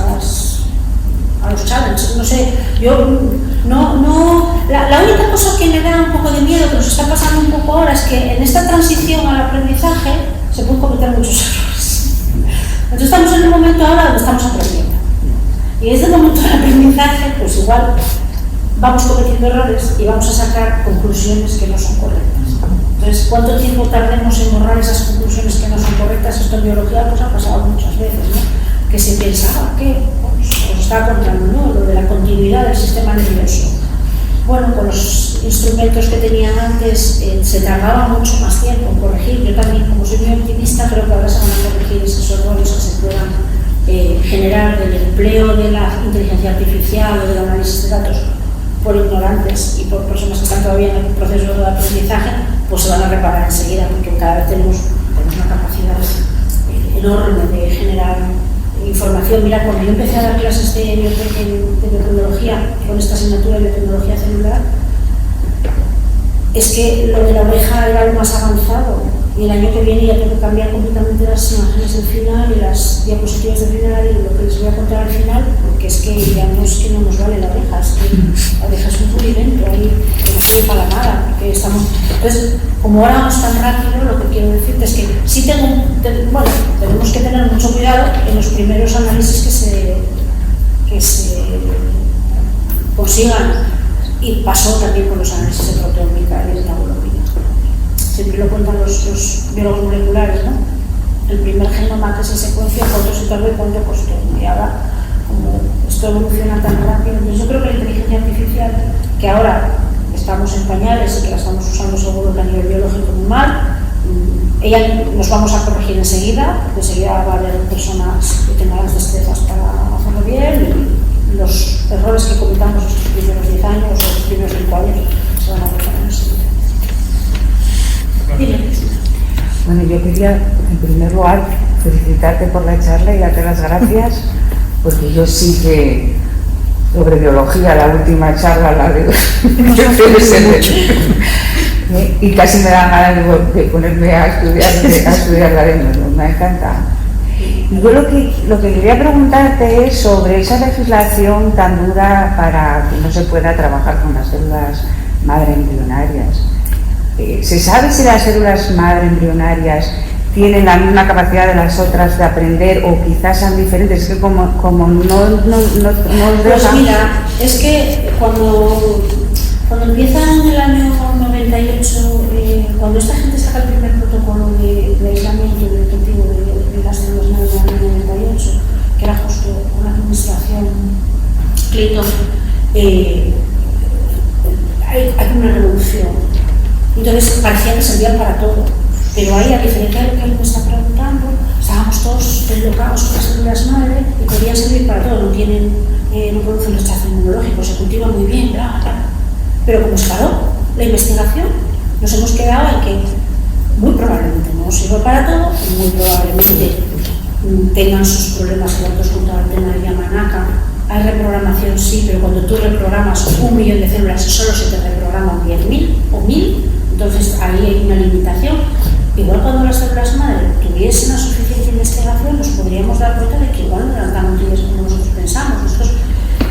challenges. No sé, la única cosa que me da un poco de miedo, que nos está pasando un poco ahora, es que en esta transición al aprendizaje se pueden cometer muchos errores. Entonces estamos en un momento ahora donde estamos aprendiendo. Y en este momento del aprendizaje, pues igual vamos cometiendo errores y vamos a sacar conclusiones que no son correctas. Entonces, ¿cuánto tiempo tardemos en borrar esas conclusiones que no son correctas? Esto en biología pues ha pasado muchas veces, ¿no? Que se pensaba que, os estaba contando, ¿no? Lo de la continuidad del sistema nervioso. Bueno, con los instrumentos que tenían antes se tardaba mucho más tiempo en corregir. Yo también, como soy muy optimista, creo que ahora se van a corregir esos errores que se puedan generar del empleo de la inteligencia artificial o del análisis de datos por ignorantes y por personas que están todavía en el proceso de aprendizaje, pues se van a reparar enseguida, porque cada vez tenemos una capacidad enorme de generar información. Mira, cuando yo empecé a dar clases de biotecnología, con esta asignatura de biotecnología celular, es que lo de la oreja era lo más avanzado, y el año que viene ya tengo que cambiar completamente las imágenes del final y las diapositivas del final y lo que les voy a contar al final, porque es que ya no es que no nos vale la oreja, es que la oreja es un pudimento ahí que no sirve para nada, porque estamos... Entonces, como ahora vamos tan rápido, lo que quiero decirte es que sí tenemos que tener mucho cuidado en los primeros análisis que se consigan, y pasó también con los análisis de proteómica y de metabolomica. Siempre lo cuentan los biólogos moleculares, ¿no? El primer genoma que se secuencia, cuánto se tardó y cuánto costó. Y ahora, como esto evoluciona tan rápido, entonces yo creo que la inteligencia artificial, que ahora estamos en pañales y que la estamos usando seguro que a nivel biológico muy mal, ella nos vamos a corregir enseguida, porque enseguida va a haber personas que tengan las destrezas para hacerlo bien, y los errores que cometamos estos primeros 10 años o los primeros 5 años se van a corregir enseguida. Bueno, yo quería, en primer lugar, felicitarte por la charla y darte las gracias, porque yo sí que sobre biología, la última charla la de y casi me da ganas de ponerme a estudiar la lengua, ¿no? Me ha encantado. Y yo lo que quería preguntarte es sobre esa legislación tan dura para que no se pueda trabajar con las células madre embrionarias. ¿Se sabe si las células madre embrionarias tienen la misma capacidad de las otras de aprender o quizás sean diferentes? Es que como no pues mira, es que cuando empiezan en el año 98, cuando esta gente saca el primer protocolo de aislamiento y de cultivo de las células madre en el año 98, que era justo una administración Clinton, hay una revolución. Entonces parecía que servían para todo, pero ahí, a diferencia de lo que él me está preguntando, estábamos todos deslocados con las células madre y podían servir para todo. No producen rechazo inmunológico, se cultiva muy bien, bla, bla. Pero como se paró la investigación, nos hemos quedado en que muy probablemente no sirva para todo, muy probablemente tengan sus problemas que antes contaba el tema de Yamanaka, sí, pero cuando tú reprogramas 1 millón de células y solo se te reprograman 10.000 o 1.000, entonces ahí hay una limitación. Igual cuando las células madre tuviesen la suficiente investigación, nos podríamos dar cuenta de que igual no eran tan útiles como nosotros pensamos. Nosotros,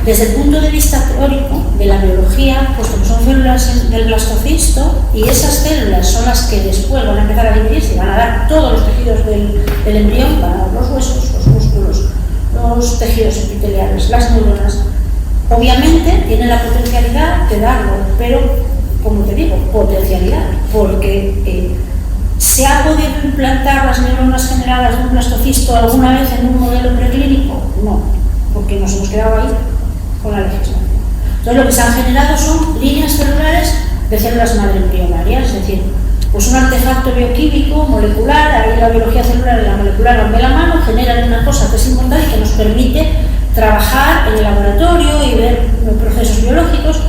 desde el punto de vista teórico de la biología, pues como son células del blastocisto, y esas células son las que después van a empezar a dividirse y van a dar todos los tejidos del embrión, van a dar los huesos, los músculos, los tejidos epiteliales, las neuronas. Obviamente tienen la potencialidad de darlo, pero, como te digo, potencialidad, porque ¿se ha podido implantar las neuronas generadas de un blastocisto alguna vez en un modelo preclínico? No, porque nos hemos quedado ahí con la legislación. Entonces lo que se han generado son líneas celulares de células madre embrionarias, es decir, pues un artefacto bioquímico, molecular, ahí la biología celular y la molecular van de la mano, generan una cosa que es importante y que nos permite trabajar en el laboratorio y ver procesos biológicos,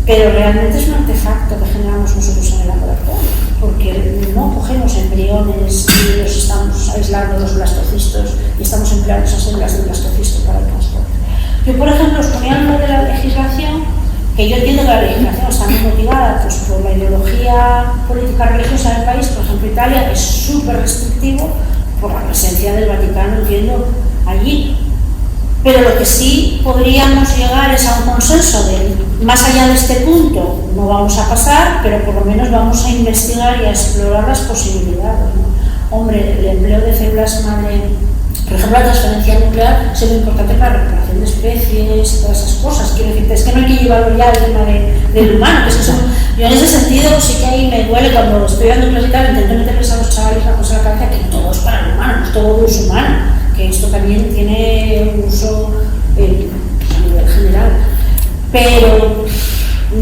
pero realmente es un artefacto que generamos nosotros en el laboratorio, porque no cogemos embriones y los estamos aislando los blastocistos y estamos empleando esas células del blastocisto para el transporte. Yo, por ejemplo, os ponía lo de la legislación, que yo entiendo que la legislación está muy motivada pues, por la ideología política religiosa del país. Por ejemplo, Italia es súper restrictivo por la presencia del Vaticano, entiendo, allí. Pero lo que sí podríamos llegar es a un consenso de, más allá de este punto, no vamos a pasar, pero por lo menos vamos a investigar y a explorar las posibilidades, ¿no? Hombre, el empleo de células madre, por ejemplo, la transferencia nuclear es muy importante para la recuperación de especies y todas esas cosas. Quiero decirte, es que no hay que llevarlo ya al tema del humano, que es eso. Yo en ese sentido sí que ahí me duele cuando estoy dando clase y tal, intento meterles a los chavales la cosa en la cabeza que todo es para el humano, no es todo uso humano, que esto también tiene un uso a nivel general. Pero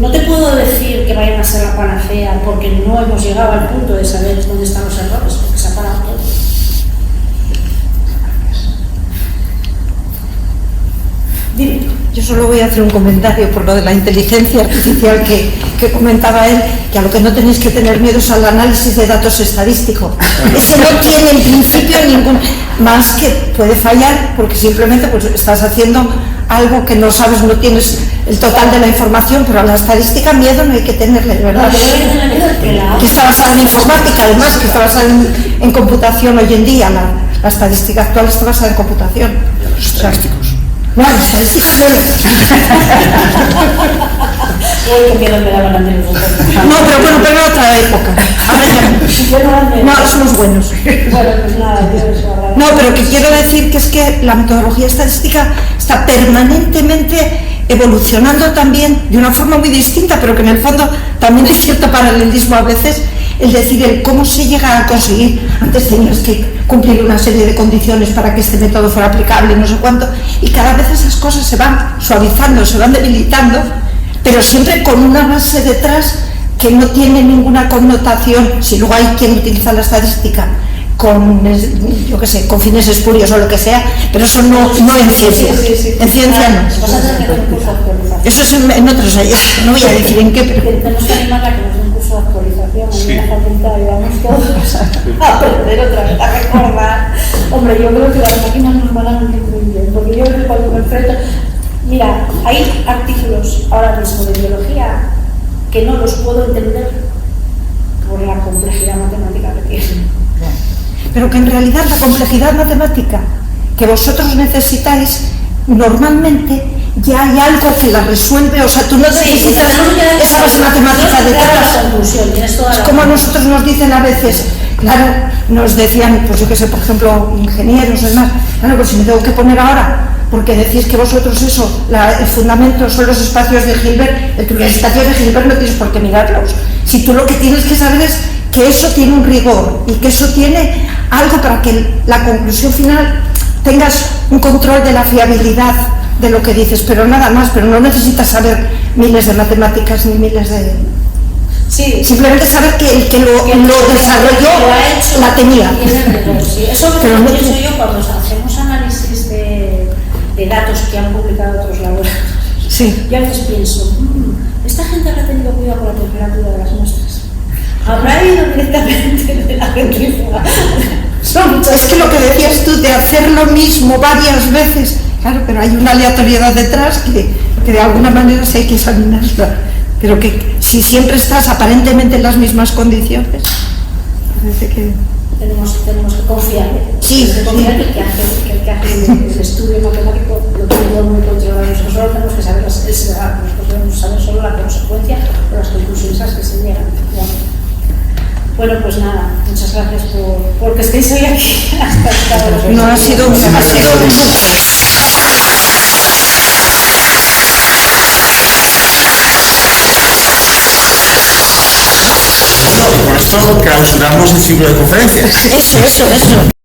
no te puedo decir que vayan a ser la panacea porque no hemos llegado al punto de saber dónde están los errores, porque se ha parado todo. Yo solo voy a hacer un comentario por lo de la inteligencia artificial que comentaba él, que a lo que no tenéis que tener miedo es al análisis de datos estadísticos. Ese no tiene en principio ningún, más que puede fallar porque simplemente pues, estás haciendo algo que no sabes, no tienes el total de la información, pero a la estadística miedo no hay que tenerle, ¿verdad? Que está basada en informática, además, que está basada en computación hoy en día, la estadística actual está basada en computación. Los estadísticos. No, estadísticos. No, pero bueno, pero en otra época. Ahora ya no, ahora somos buenos. No, pero que quiero decir que es que la metodología estadística está permanentemente evolucionando también de una forma muy distinta, pero que en el fondo también hay cierto paralelismo a veces, es decir, el cómo se llega a conseguir. Antes tenías que cumplir una serie de condiciones para que este método fuera aplicable y no sé cuánto, y cada vez esas cosas se van suavizando, se van debilitando, pero siempre con una base detrás que no tiene ninguna connotación. Si luego hay quien utiliza la estadística con, yo qué sé, con fines espurios o lo que sea, pero eso no en ciencia. En ciencia no. Eso es en otros, no voy a decir en qué, pero... Tenemos que animar a que nos den un curso de actualización en la facultad y vamos todos a aprender otra vez, a recordar. Hombre, yo creo que las máquinas nos van a venir muy bien, porque yo creo que cuando me enfrento... Mira, hay artículos ahora mismo de biología que no los puedo entender por la complejidad matemática que tienen. Pero que en realidad la complejidad matemática que vosotros necesitáis normalmente ya hay algo que la resuelve, o sea, tú no necesitas esa base matemática detrás. Es como a nosotros nos dicen a veces, claro, nos decían, pues yo qué sé, por ejemplo, ingenieros y demás, claro, pues si me tengo que poner ahora, porque decís que vosotros eso, el fundamento son los espacios de Hilbert, los espacios de Hilbert no tienes por qué mirarlos. Si tú lo que tienes que saber es que eso tiene un rigor y que eso tiene algo para que la conclusión final tengas un control de la fiabilidad de lo que dices, pero nada más, pero no necesitas saber miles de matemáticas ni miles de... Sí. Simplemente saber que el que lo desarrolló la tenía. Sí. Eso es lo que pienso yo cuando hacemos análisis de datos que han publicado otros laboratorios. Sí. Yo a veces pienso, esta gente habrá tenido cuidado con la temperatura de las muestras. Habrá ido directamente de la centrífuga. Es que lo que decías tú de hacer lo mismo varias veces Claro, pero hay una aleatoriedad detrás que de alguna manera sí hay que examinarla. Pero que si siempre estás aparentemente en las mismas condiciones, parece que... Tenemos que confiar. Sí, que confiar que el que hace el estudio matemático lo tiene todo muy controlado. Nosotros solo tenemos que saber nosotros debemos saber solo la consecuencia o las conclusiones a las que se llegan. Bueno, pues nada, muchas gracias por que estéis hoy aquí. No ha sido Con esto clausuramos el ciclo de conferencias. Eso.